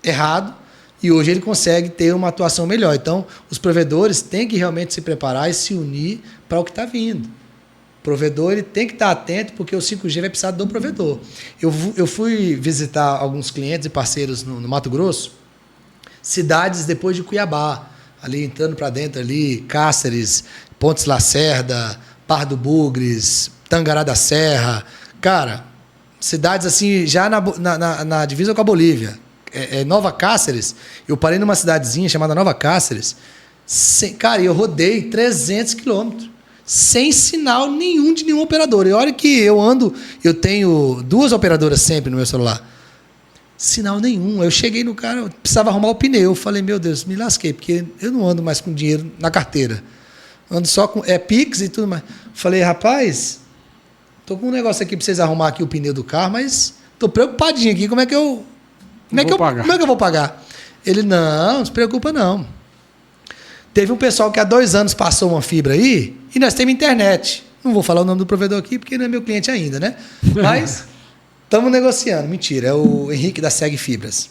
errado, e hoje ele consegue ter uma atuação melhor. Então, os provedores têm que realmente se preparar e se unir para o que está vindo. O provedor ele tem que estar atento, porque o 5G vai precisar do provedor. Eu fui visitar alguns clientes e parceiros no Mato Grosso, cidades depois de Cuiabá, ali entrando para dentro, ali, Cáceres, Pontes Lacerda, Pardo Bugres, Tangará da Serra. Cara, cidades assim, já na divisa com a Bolívia. Nova Cáceres, eu parei numa cidadezinha chamada Nova Cáceres. Cara, eu rodei 300 quilômetros, sem sinal nenhum de nenhum operador. E olha que eu tenho 2 operadoras sempre no meu celular. Sinal nenhum. Eu cheguei no cara, eu precisava arrumar o pneu. Eu falei, meu Deus, me lasquei, porque eu não ando mais com dinheiro na carteira. Ando só com Pix e tudo mais. Falei, rapaz, tô com um negócio aqui para vocês arrumar aqui o pneu do carro, mas tô preocupadinho aqui, como é que eu vou pagar? Ele, não se preocupa não. Teve um pessoal que há 2 anos passou uma fibra aí e nós temos internet. Não vou falar o nome do provedor aqui porque não é meu cliente ainda, né? Mas estamos negociando. Mentira, é o Henrique da Seg Fibras.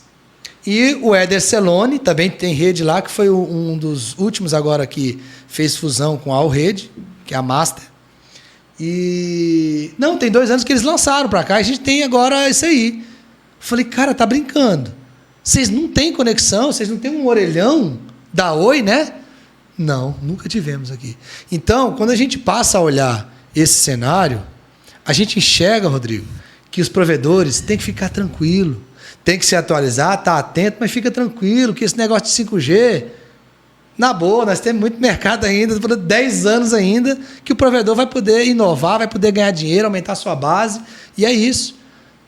E o Éder Celone, também tem rede lá, que foi um dos últimos agora que fez fusão com a Allrede, que é a Master. E não, tem 2 anos que eles lançaram para cá, a gente tem agora isso aí. Falei, cara, tá brincando. Vocês não têm conexão, vocês não têm um orelhão Da Oi, né? Não, nunca tivemos aqui. Então, quando a gente passa a olhar esse cenário, a gente enxerga, Rodrigo, que os provedores têm que ficar tranquilo, tem que se atualizar, tá atento, mas fica tranquilo, que esse negócio de 5G, na boa, nós temos muito mercado ainda, 10 anos ainda, que o provedor vai poder inovar, vai poder ganhar dinheiro, aumentar a sua base, e é isso.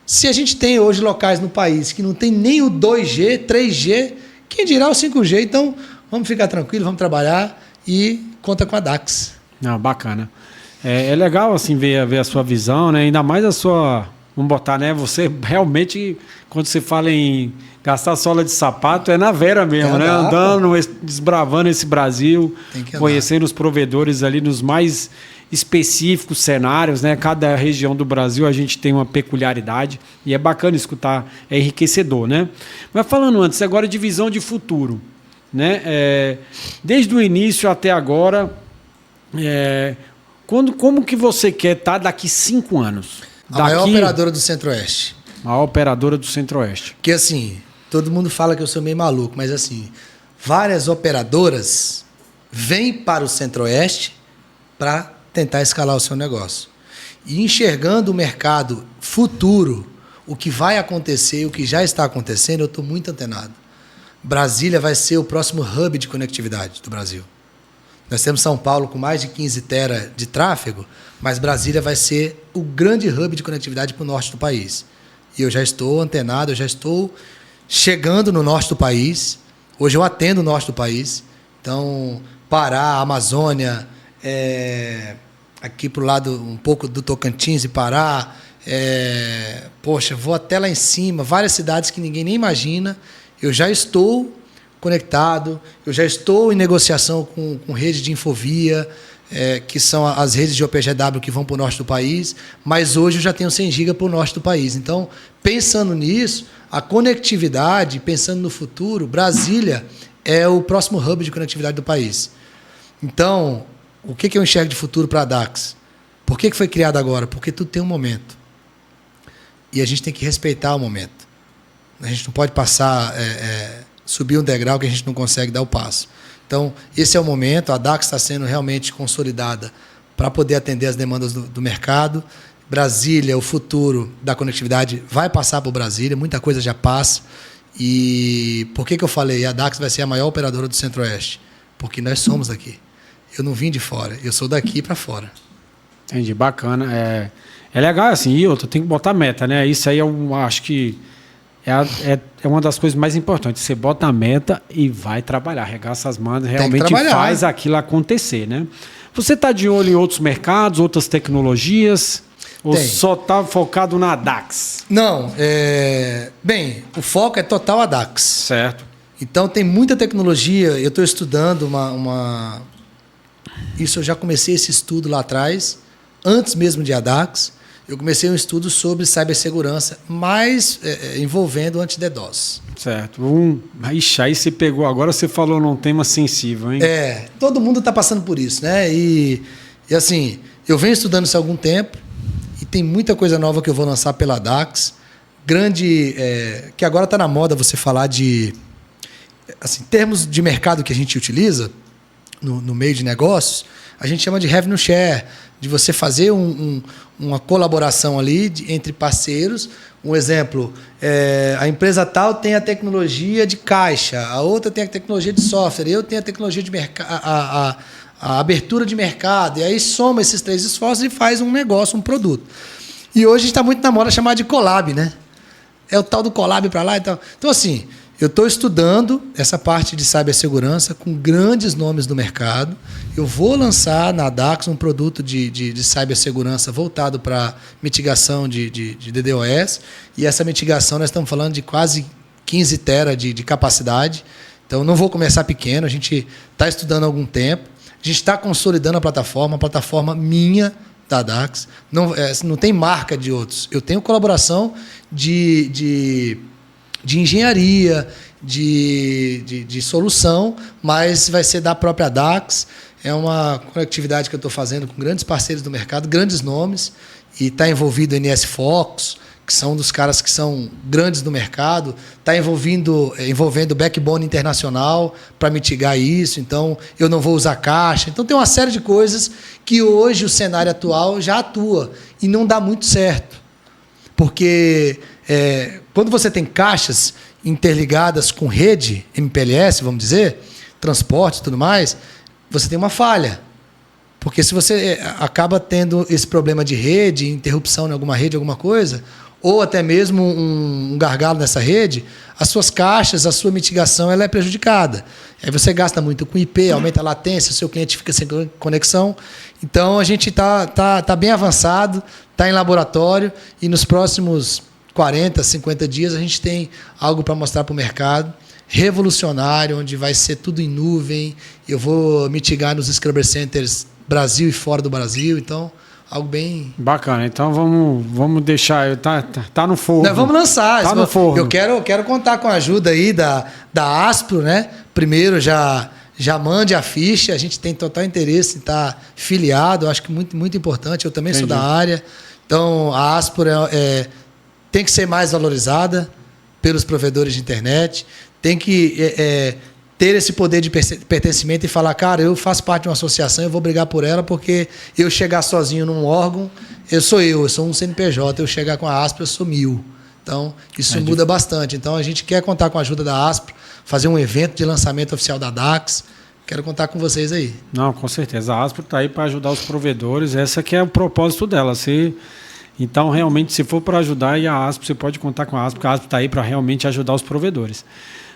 Se a gente tem hoje locais no país que não tem nem o 2G, 3G, quem dirá o 5G? Então, vamos ficar tranquilos, vamos trabalhar e conta com a Dax. Não, bacana. É legal assim ver a sua visão, né? Ainda mais a sua... Vamos botar, né? Você realmente, quando você fala em gastar sola de sapato, é na vera mesmo, né? Andando, desbravando esse Brasil, conhecendo os provedores ali nos mais específicos cenários, né? Cada região do Brasil a gente tem uma peculiaridade e é bacana escutar, é enriquecedor, né? Mas falando antes, agora de visão de futuro, né? Desde o início até agora, como que você quer estar daqui 5 anos? A maior operadora do Centro-Oeste. Maior operadora do Centro-Oeste. Porque assim, todo mundo fala que eu sou meio maluco, mas assim, várias operadoras vêm para o Centro-Oeste para tentar escalar o seu negócio. E enxergando o mercado futuro, o que vai acontecer, o que já está acontecendo, eu estou muito antenado. Brasília vai ser o próximo hub de conectividade do Brasil. Nós temos São Paulo com mais de 15 tera de tráfego, mas Brasília vai ser o grande hub de conectividade para o norte do país. E eu já estou antenado, eu já estou chegando no norte do país. Hoje eu atendo o norte do país. Então, Pará, Amazônia, aqui para o lado um pouco do Tocantins e Pará. Poxa, vou até lá em cima, várias cidades que ninguém nem imagina. Eu já estou conectado, eu já estou em negociação com rede de infovia, que são as redes de OPGW que vão para o norte do país, mas hoje eu já tenho 100 GB para o norte do país. Então, pensando nisso, a conectividade, pensando no futuro, Brasília é o próximo hub de conectividade do país. Então, o que eu enxergo de futuro para a Dax? Por que foi criado agora? Porque tudo tem um momento. E a gente tem que respeitar o momento. A gente não pode passar... subir um degrau que a gente não consegue dar o passo. Então, esse é o momento, a Dax está sendo realmente consolidada para poder atender as demandas do mercado. Brasília, o futuro da conectividade vai passar por Brasília, muita coisa já passa. E por que eu falei? A Dax vai ser a maior operadora do Centro-Oeste? Porque nós somos daqui. Eu não vim de fora, eu sou daqui para fora. Entendi, bacana. É legal assim, e eu tenho que botar meta, né? Isso aí eu acho que é uma das coisas mais importantes. Você bota a meta e vai trabalhar, arregaça as mangas, realmente faz aquilo acontecer, né? Você está de olho em outros mercados, outras tecnologias? Ou só está focado na Dax? Não, bem, o foco é total a Dax. Certo. Então tem muita tecnologia, eu estou estudando Isso eu já comecei esse estudo lá atrás, antes mesmo de a Dax. Eu comecei um estudo sobre cibersegurança, mais envolvendo anti-DDoS. Certo. Ixi, aí você pegou, agora você falou num tema sensível, hein? Todo mundo está passando por isso, né? E assim, eu venho estudando isso há algum tempo e tem muita coisa nova que eu vou lançar pela Dax. Que agora está na moda você falar de... Assim, termos de mercado que a gente utiliza no meio de negócios, a gente chama de revenue share, de você fazer uma colaboração ali entre parceiros. Um exemplo, a empresa tal tem a tecnologia de caixa, a outra tem a tecnologia de software, eu tenho a tecnologia de a abertura de mercado, e aí soma esses 3 esforços e faz um negócio, um produto. E hoje a gente está muito na moda chamar de collab, né? É o tal do collab para lá e tal. Então, assim, eu estou estudando essa parte de cibersegurança com grandes nomes do mercado. Eu vou lançar na Dax um produto de cibersegurança voltado para mitigação de DDoS. E essa mitigação, nós estamos falando de quase 15 tera de capacidade. Então, não vou começar pequeno. A gente está estudando há algum tempo. A gente está consolidando a plataforma minha da Dax. Não tem marca de outros. Eu tenho colaboração de engenharia, de solução, mas vai ser da própria Dax. É uma conectividade que eu estou fazendo com grandes parceiros do mercado, grandes nomes, e está envolvido a NS Fox, que são um dos caras que são grandes no mercado, está envolvendo backbone internacional para mitigar isso, então eu não vou usar caixa. Então tem uma série de coisas que hoje o cenário atual já atua e não dá muito certo. Porque quando você tem caixas interligadas com rede, MPLS, vamos dizer, transporte e tudo mais, você tem uma falha. Porque se você acaba tendo esse problema de rede, interrupção em alguma rede, alguma coisa, ou até mesmo um gargalo nessa rede, as suas caixas, a sua mitigação ela é prejudicada. Aí você gasta muito com IP, aumenta a latência, o seu cliente fica sem conexão. Então, a gente tá bem avançado, está em laboratório, e nos próximos 40, 50 dias a gente tem algo para mostrar para o mercado, revolucionário, onde vai ser tudo em nuvem. Eu vou mitigar nos Scrubber Centers Brasil e fora do Brasil, então algo bem bacana. Então vamos deixar, tá no forno. Nós vamos lançar. Tá no forno. Eu quero contar com a ajuda aí da Aspro, né? Primeiro já mande a ficha, a gente tem total interesse em estar filiado, eu acho que muito, muito importante, eu também sou da área. Então a Aspro tem que ser mais valorizada pelos provedores de internet, tem que ter esse poder de pertencimento e falar, cara, eu faço parte de uma associação, eu vou brigar por ela, porque eu chegar sozinho num órgão, eu sou um CNPJ, eu chegar com a Aspro, eu sou 1000. Então, isso muda bastante. Então, a gente quer contar com a ajuda da Aspro, fazer um evento de lançamento oficial da DAX. Quero contar com vocês aí. Não, com certeza. A Aspro está aí para ajudar os provedores, essa que é o propósito dela. Então, realmente, se for para ajudar, e a Aspro, você pode contar com a Aspro, porque a Aspro está aí para realmente ajudar os provedores.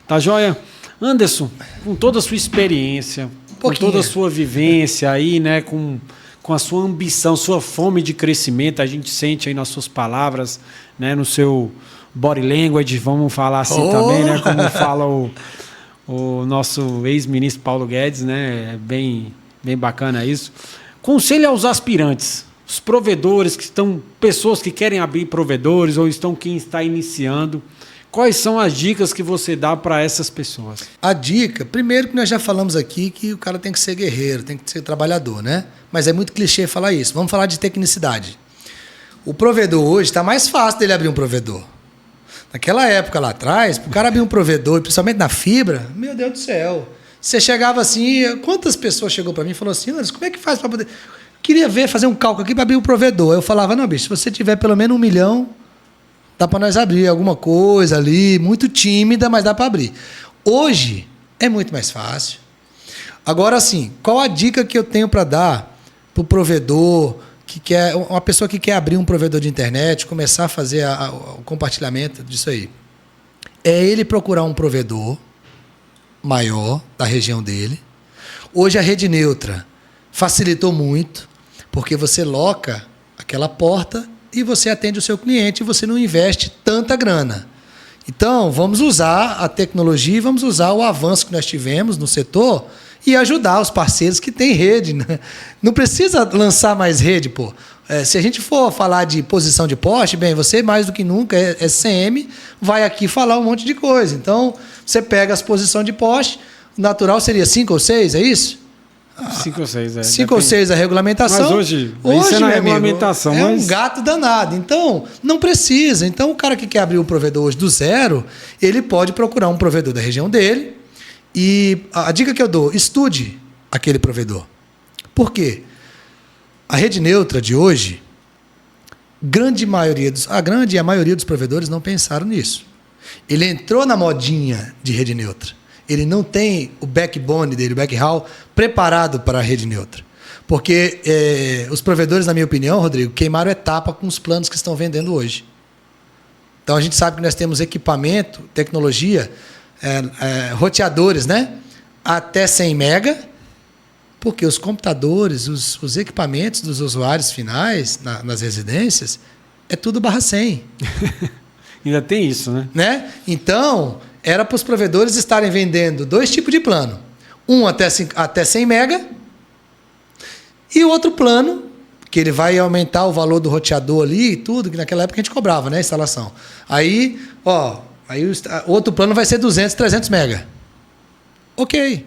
Tá joia? Anderson, com toda a sua experiência, com toda a sua vivência aí, né, com a sua ambição, sua fome de crescimento, a gente sente aí nas suas palavras, né, no seu body language, vamos falar assim também, né, como fala o nosso ex-ministro Paulo Guedes, né, bem bacana isso. Conselho aos aspirantes, os provedores pessoas que querem abrir provedores ou quem está iniciando. Quais são as dicas que você dá para essas pessoas? A dica, primeiro que nós já falamos aqui que o cara tem que ser guerreiro, tem que ser trabalhador, né? Mas é muito clichê falar isso. Vamos falar de tecnicidade. O provedor hoje está mais fácil dele abrir um provedor. Naquela época lá atrás, para o cara abrir um provedor, principalmente na fibra, meu Deus do céu. Você chegava assim, quantas pessoas chegou para mim e falou assim, Anderson, como é que faz para poder... Queria fazer um cálculo aqui para abrir um provedor. Eu falava, não, bicho, se você tiver pelo menos 1 milhão... dá para nós abrir alguma coisa ali, muito tímida, mas dá para abrir. Hoje é muito mais fácil. Agora, sim, qual a dica que eu tenho para dar para o provedor, uma pessoa que quer abrir um provedor de internet, começar a fazer o compartilhamento disso aí? É ele procurar um provedor maior da região dele. Hoje a rede neutra facilitou muito, porque você loca aquela porta e você atende o seu cliente e você não investe tanta grana. Então, vamos usar a tecnologia e vamos usar o avanço que nós tivemos no setor e ajudar os parceiros que têm rede, né? Não precisa lançar mais rede, pô. Se a gente for falar de posição de poste, bem, você mais do que nunca é CM, vai aqui falar um monte de coisa. Então, você pega as posições de poste, natural seria 5 ou 6, é isso? 5 ou 6, 5 ou 6 a regulamentação. Mas hoje isso é na regulamentação. É um gato danado. Então, não precisa. Então, o cara que quer abrir o provedor hoje do zero, ele pode procurar um provedor da região dele. E a dica que eu dou, estude aquele provedor. Por quê? A rede neutra de hoje, a maioria dos provedores não pensaram nisso. Ele entrou na modinha de rede neutra. Ele não tem o backbone dele, o backhaul, preparado para a rede neutra. Porque os provedores, na minha opinião, Rodrigo, queimaram etapa com os planos que estão vendendo hoje. Então, a gente sabe que nós temos equipamento, tecnologia, roteadores, né? Até 100 mega, porque os computadores, os equipamentos dos usuários finais nas residências, é tudo /100. Ainda tem isso, né? Então... era para os provedores estarem vendendo 2 tipos de plano. Um até 100 mega e o outro plano, que ele vai aumentar o valor do roteador ali e tudo, que naquela época a gente cobrava, né, a instalação. Aí o outro plano vai ser 200, 300 mega. Ok.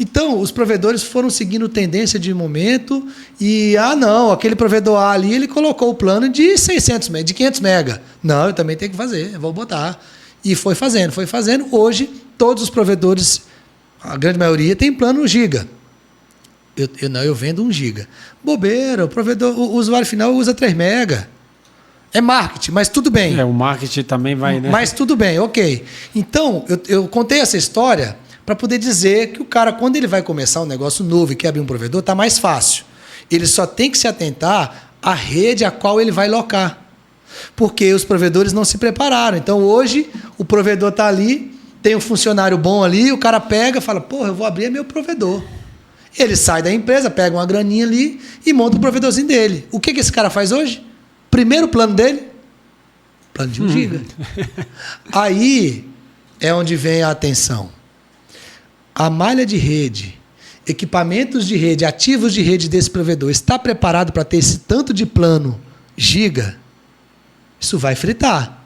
Então, os provedores foram seguindo tendência de momento e, não, aquele provedor A ali, ele colocou o plano de 600 mega, de 500 mega. Não, eu também tenho que fazer, eu vou botar. E foi fazendo. Hoje, todos os provedores, a grande maioria, tem plano giga. Eu vendo 1 giga. Bobeira, o usuário final usa 3 mega. É marketing, mas tudo bem. O marketing também vai, né? Mas tudo bem, ok. Então, eu contei essa história para poder dizer que o cara, quando ele vai começar um negócio novo e quer abrir um provedor, está mais fácil. Ele só tem que se atentar à rede a qual ele vai locar. Porque os provedores não se prepararam. Então, hoje, o provedor está ali, tem um funcionário bom ali, o cara pega e fala, porra, eu vou abrir meu provedor. Ele sai da empresa, pega uma graninha ali e monta o provedorzinho dele. O que esse cara faz hoje? Primeiro plano dele, plano de 1 giga. Aí é onde vem a atenção. A malha de rede, equipamentos de rede, ativos de rede desse provedor, está preparado para ter esse tanto de plano giga? Isso vai fritar.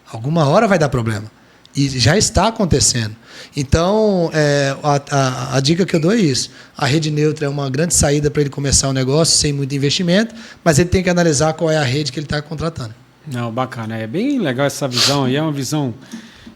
Alguma hora vai dar problema. E já está acontecendo. Então, a dica que eu dou é isso. A rede neutra é uma grande saída para ele começar um negócio sem muito investimento, mas ele tem que analisar qual é a rede que ele está contratando. Não, bacana. É bem legal essa visão. E é uma visão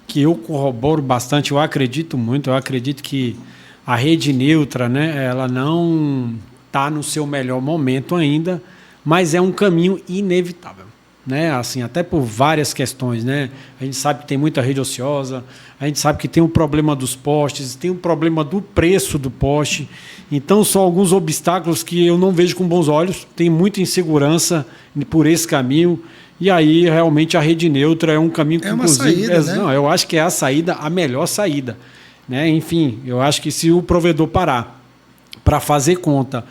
que eu corroboro bastante. Eu acredito muito. Eu acredito que a rede neutra, né, ela não está no seu melhor momento ainda, mas é um caminho inevitável. Né? Assim, até por várias questões, né? A gente sabe que tem muita rede ociosa, a gente sabe que tem o problema dos postes, tem o problema do preço do poste. Então, são alguns obstáculos que eu não vejo com bons olhos. Tem muita insegurança por esse caminho. E aí, realmente, a rede neutra é um caminho que, uma saída, né? Não, eu acho que é a saída, a melhor saída. Né? Enfim, eu acho que se o provedor parar para fazer conta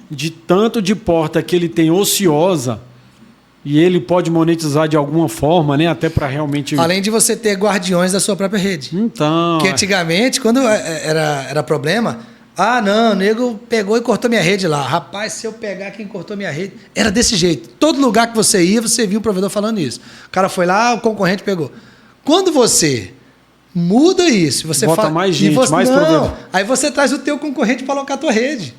de tanto de porta que ele tem ociosa, e ele pode monetizar de alguma forma, né? Até para realmente... Além de você ter guardiões da sua própria rede. Então... Porque antigamente, quando era problema... não, o nego pegou e cortou minha rede lá. Rapaz, se eu pegar quem cortou minha rede... Era desse jeito. Todo lugar que você ia, você via o provedor falando isso. O cara foi lá, o concorrente pegou. Quando você muda isso... Você bota mais gente, mais provedor. Aí você traz o teu concorrente para alocar a tua rede.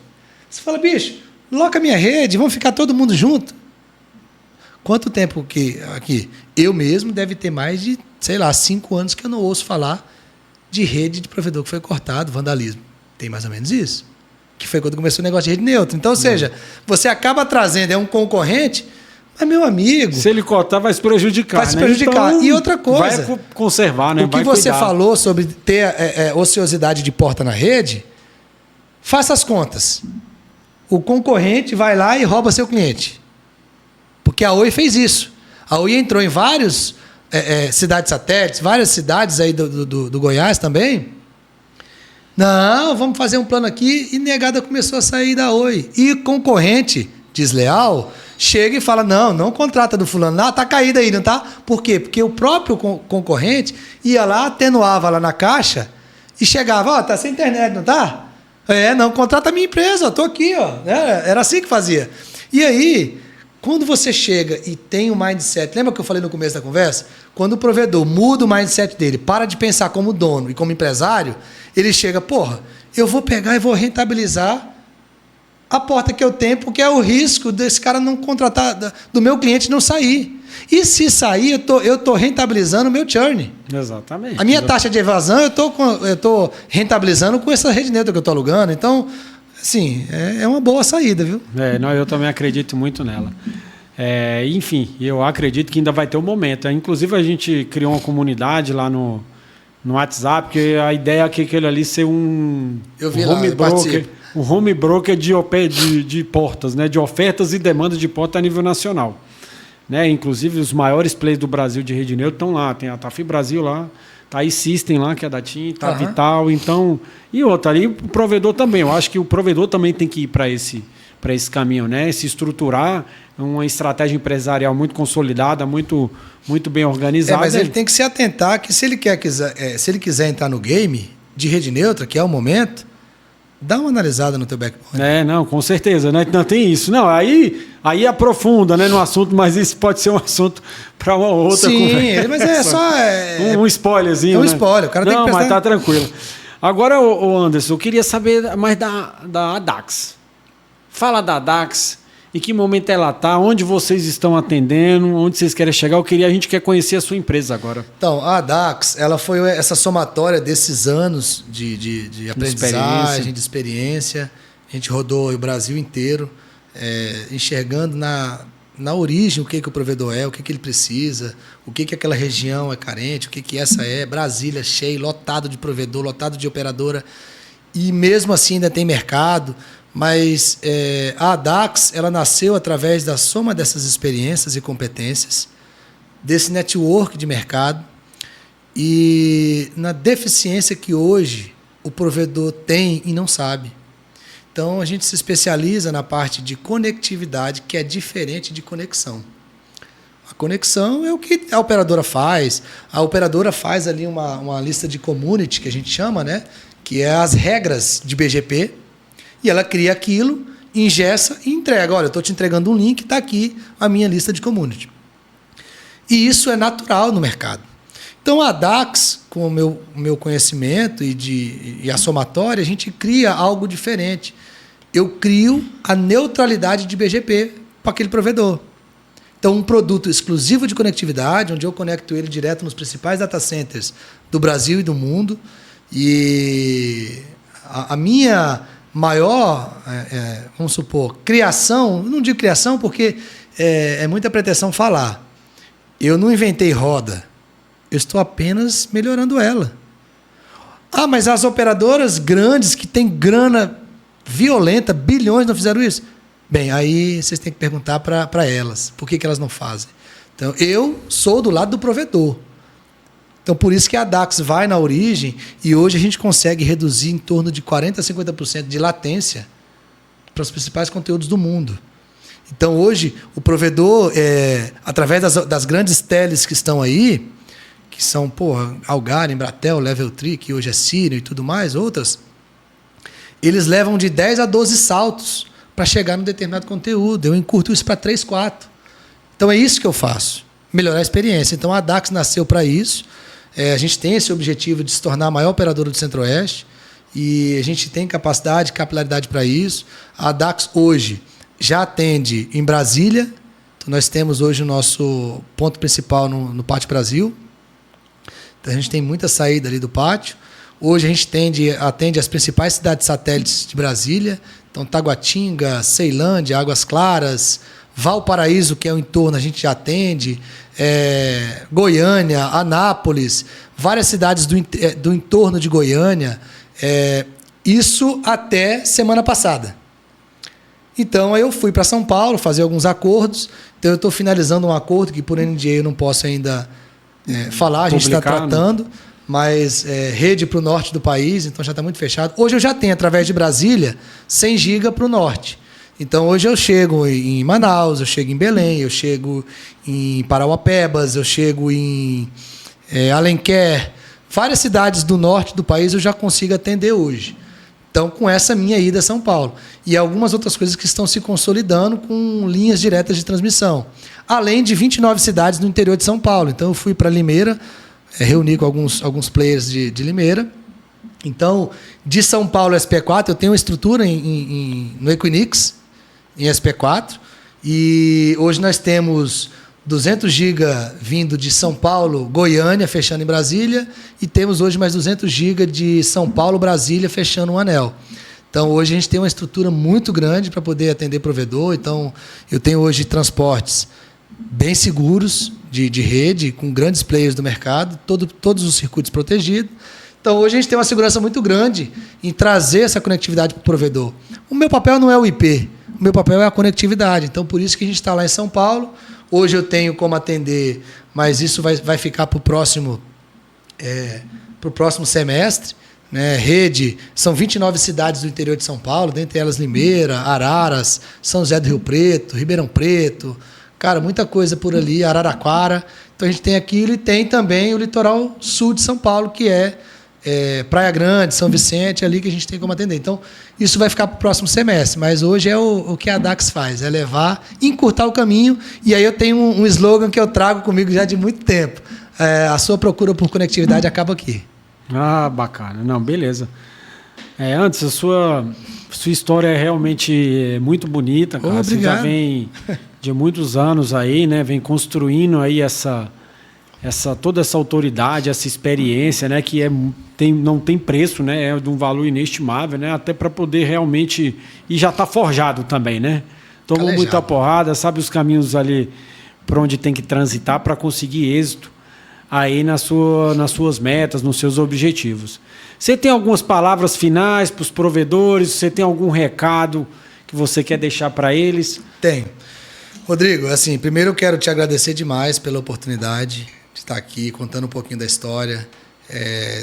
Você fala, bicho, loca minha rede, vamos ficar todo mundo junto. Quanto tempo que aqui? Eu mesmo deve ter mais de, 5 anos que eu não ouço falar de rede de provedor que foi cortado, vandalismo. Tem mais ou menos isso. Que foi quando começou o negócio de rede neutra. Então, ou seja, você acaba trazendo um concorrente, mas, meu amigo... Se ele cortar, vai se prejudicar. Vai se prejudicar. Então, e outra coisa... Vai conservar, né? O que você falou sobre ter ociosidade de porta na rede, faça as contas. O concorrente vai lá e rouba seu cliente. Porque a Oi fez isso. A Oi entrou em várias cidades satélites, várias cidades aí do Goiás também. Não, vamos fazer um plano aqui, e negada começou a sair da Oi. E concorrente desleal chega e fala, não contrata do fulano lá, tá caído aí, não tá? Por quê? Porque o próprio concorrente ia lá, atenuava lá na caixa e chegava, tá sem internet, não tá? Não, contrata a minha empresa, tô aqui, ó. Era assim que fazia. E aí... Quando você chega e tem o mindset... Lembra que eu falei no começo da conversa? Quando o provedor muda o mindset dele, para de pensar como dono e como empresário, ele chega, eu vou pegar e vou rentabilizar a porta que eu tenho, porque é o risco desse cara não contratar, do meu cliente não sair. E se sair, eu estou rentabilizando o meu churn. Exatamente. A minha taxa de evasão, eu estou rentabilizando com essa rede neutra que eu estou alugando. Então... Sim, é uma boa saída, viu? Eu também acredito muito nela. Enfim, eu acredito que ainda vai ter um momento. Inclusive, a gente criou uma comunidade lá no WhatsApp, porque a ideia é que aquele ali ser um home broker de portas, né? De ofertas e demandas de porta a nível nacional. Né? Inclusive, os maiores players do Brasil de rede neutra estão lá. Tem a Tafi Brasil lá, tá aí System lá, que é da TIM, tá Vital, então... E outra ali, o provedor também. Eu acho que o provedor também tem que ir para esse caminho, né? Se estruturar uma estratégia empresarial muito consolidada, muito bem organizada. Mas ele tem que se atentar que se ele quiser entrar no game de rede neutra, que é o momento, dá uma analisada no teu backbone. Não, com certeza, né? Não tem isso. Não, aí aprofunda, né, no assunto, mas isso pode ser um assunto para uma outra conversa. Sim, mas é só... um spoilerzinho, um spoiler, o cara tem que prestar... mas tá tranquilo. Agora, ô Anderson, eu queria saber mais da Adax. Fala da Adax, em que momento ela está, onde vocês estão atendendo, onde vocês querem chegar. A gente quer conhecer a sua empresa agora. Então, a Adax, ela foi essa somatória desses anos de aprendizagem, de experiência. A gente rodou o Brasil inteiro, enxergando na origem o que o provedor é, o que ele precisa, o que aquela região é carente, o que essa é. Brasília cheio, lotado de provedor, lotado de operadora, e mesmo assim ainda tem mercado. Mas a Adax, ela nasceu através da soma dessas experiências e competências, desse network de mercado e na deficiência que hoje o provedor tem e não sabe. Então, a gente se especializa na parte de conectividade, que é diferente de conexão. A conexão é o que a operadora faz. A operadora faz ali uma lista de community, que a gente chama, né? Que é as regras de BGP, e ela cria aquilo, ingessa e entrega. Olha, eu estou te entregando um link, está aqui a minha lista de community. E isso é natural no mercado. Então, a Adax, com o meu conhecimento e a somatória, a gente cria algo diferente. Eu crio a neutralidade de BGP para aquele provedor. Então, um produto exclusivo de conectividade, onde eu conecto ele direto nos principais data centers do Brasil e do mundo. E a minha maior, vamos supor, criação, não digo criação porque é muita pretensão falar. Eu não inventei roda, eu estou apenas melhorando ela. Ah, mas as operadoras grandes que têm grana violenta, bilhões, não fizeram isso? Bem, aí vocês têm que perguntar para elas, por que elas não fazem. Então, eu sou do lado do provedor. Então, por isso que a Adax vai na origem e hoje a gente consegue reduzir em torno de 40% a 50% de latência para os principais conteúdos do mundo. Então, hoje, o provedor, através das grandes teles que estão aí, que são Algar, Embratel, Level 3, que hoje é Sirius e tudo mais, outras, eles levam de 10 a 12 saltos para chegar num determinado conteúdo. Eu encurto isso para 3, 4. Então, é isso que eu faço, melhorar a experiência. Então, a Adax nasceu para isso. A gente tem esse objetivo de se tornar a maior operadora do Centro-Oeste e a gente tem capacidade, capilaridade para isso. A Adax hoje já atende em Brasília. Então, nós temos hoje o nosso ponto principal no Pátio Brasil. Então, a gente tem muita saída ali do pátio. Hoje a gente atende as principais cidades satélites de Brasília. Então, Taguatinga, Ceilândia, Águas Claras, Valparaíso, que é o entorno, a gente já atende. Goiânia, Anápolis, várias cidades do entorno de Goiânia. Isso até semana passada. Então, eu fui para São Paulo fazer alguns acordos. Então, eu estou finalizando um acordo que por NDA eu não posso ainda falar, a gente está tratando, mas rede para o norte do país, então já está muito fechado. Hoje eu já tenho, através de Brasília, 100 GB para o norte. Então, hoje eu chego em Manaus, eu chego em Belém, eu chego em Parauapebas, eu chego em Alenquer. Várias cidades do norte do país eu já consigo atender hoje. Então, com essa minha ida a São Paulo. E algumas outras coisas que estão se consolidando com linhas diretas de transmissão. Além de 29 cidades no interior de São Paulo. Então, eu fui para Limeira, reuni com alguns players de Limeira. Então, de São Paulo SP4, eu tenho uma estrutura no Equinix, em SP4. E hoje nós temos 200 GB vindo de São Paulo, Goiânia, fechando em Brasília, e temos hoje mais 200 GB de São Paulo, Brasília, fechando um anel. Então, hoje a gente tem uma estrutura muito grande para poder atender provedor. Então, eu tenho hoje transportes bem seguros de rede, com grandes players do mercado, todos os circuitos protegidos. Então, hoje a gente tem uma segurança muito grande em trazer essa conectividade para o provedor. O meu papel não é o IP, o meu papel é a conectividade. Então, por isso que a gente está lá em São Paulo. Hoje eu tenho como atender, mas isso vai ficar para o próximo semestre. Né? Rede, são 29 cidades do interior de São Paulo, dentre elas Limeira, Araras, São José do Rio Preto, Ribeirão Preto, cara, muita coisa por ali, Araraquara. Então a gente tem aquilo e tem também o litoral sul de São Paulo, que é Praia Grande, São Vicente, ali que a gente tem como atender. Então, isso vai ficar para o próximo semestre, mas hoje é o que a Adax faz, é levar, encurtar o caminho, e aí eu tenho um slogan que eu trago comigo já de muito tempo. A sua procura por conectividade acaba aqui. Ah, bacana. Não, beleza. Antes, a sua história é realmente muito bonita, cara. Você já vem de muitos anos aí, né? Vem construindo aí toda essa autoridade, essa experiência, né? Que não tem preço, né? É de um valor inestimável, né? Até para poder realmente... E já está forjado também, né? Tomou muita porrada, sabe os caminhos ali por onde tem que transitar para conseguir êxito aí nas suas metas, nos seus objetivos. Você tem algumas palavras finais para os provedores? Você tem algum recado que você quer deixar para eles? Tenho. Rodrigo, assim, primeiro eu quero te agradecer demais pela oportunidade de estar aqui contando um pouquinho da história.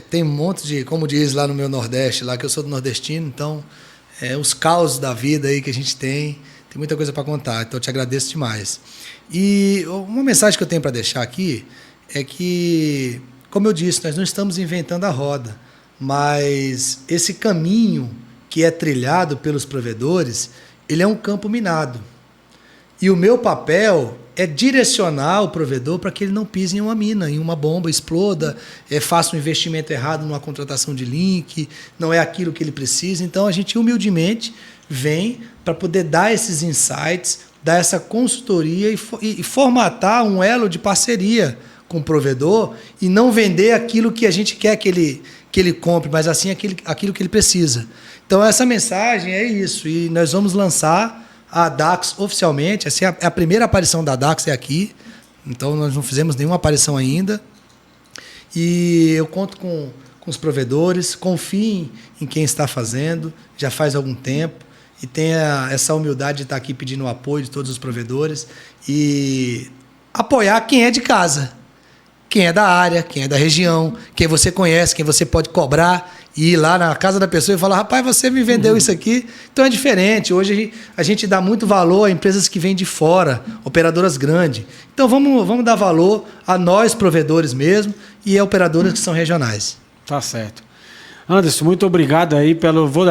Tem um monte de, como diz lá no meu Nordeste, lá que eu sou do nordestino, então os causos da vida aí que a gente tem muita coisa para contar, então eu te agradeço demais. E uma mensagem que eu tenho para deixar aqui é que, como eu disse, nós não estamos inventando a roda, mas esse caminho que é trilhado pelos provedores, ele é um campo minado. E o meu papel é direcionar o provedor para que ele não pise em uma mina, em uma bomba, exploda, faça um investimento errado numa contratação de link, não é aquilo que ele precisa. Então, a gente humildemente vem para poder dar esses insights, dar essa consultoria e formatar um elo de parceria com o provedor e não vender aquilo que a gente quer que ele compre, mas assim aquilo que ele precisa. Então, essa mensagem é isso. E nós vamos lançar a Dax oficialmente. Essa é a primeira aparição da Dax aqui. Então, nós não fizemos nenhuma aparição ainda. E eu conto com os provedores. Confiem em quem está fazendo. Já faz algum tempo. E tenha essa humildade de estar aqui pedindo o apoio de todos os provedores. E apoiar quem é de casa. Quem é da área, quem é da região, quem você conhece, quem você pode cobrar e ir lá na casa da pessoa e falar: rapaz, você me vendeu isso aqui. Então é diferente. Hoje a gente dá muito valor a empresas que vêm de fora, operadoras grandes. Então vamos dar valor a nós, provedores mesmo, e a operadoras que são regionais. Tá certo. Anderson, muito obrigado aí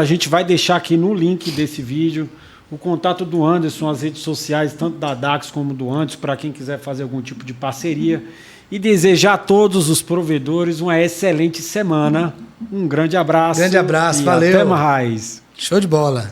a gente vai deixar aqui no link desse vídeo o contato do Anderson, as redes sociais, tanto da Dax como do Anderson, para quem quiser fazer algum tipo de parceria. E desejar a todos os provedores uma excelente semana. Um grande abraço. Grande abraço, valeu. Até mais. Show de bola.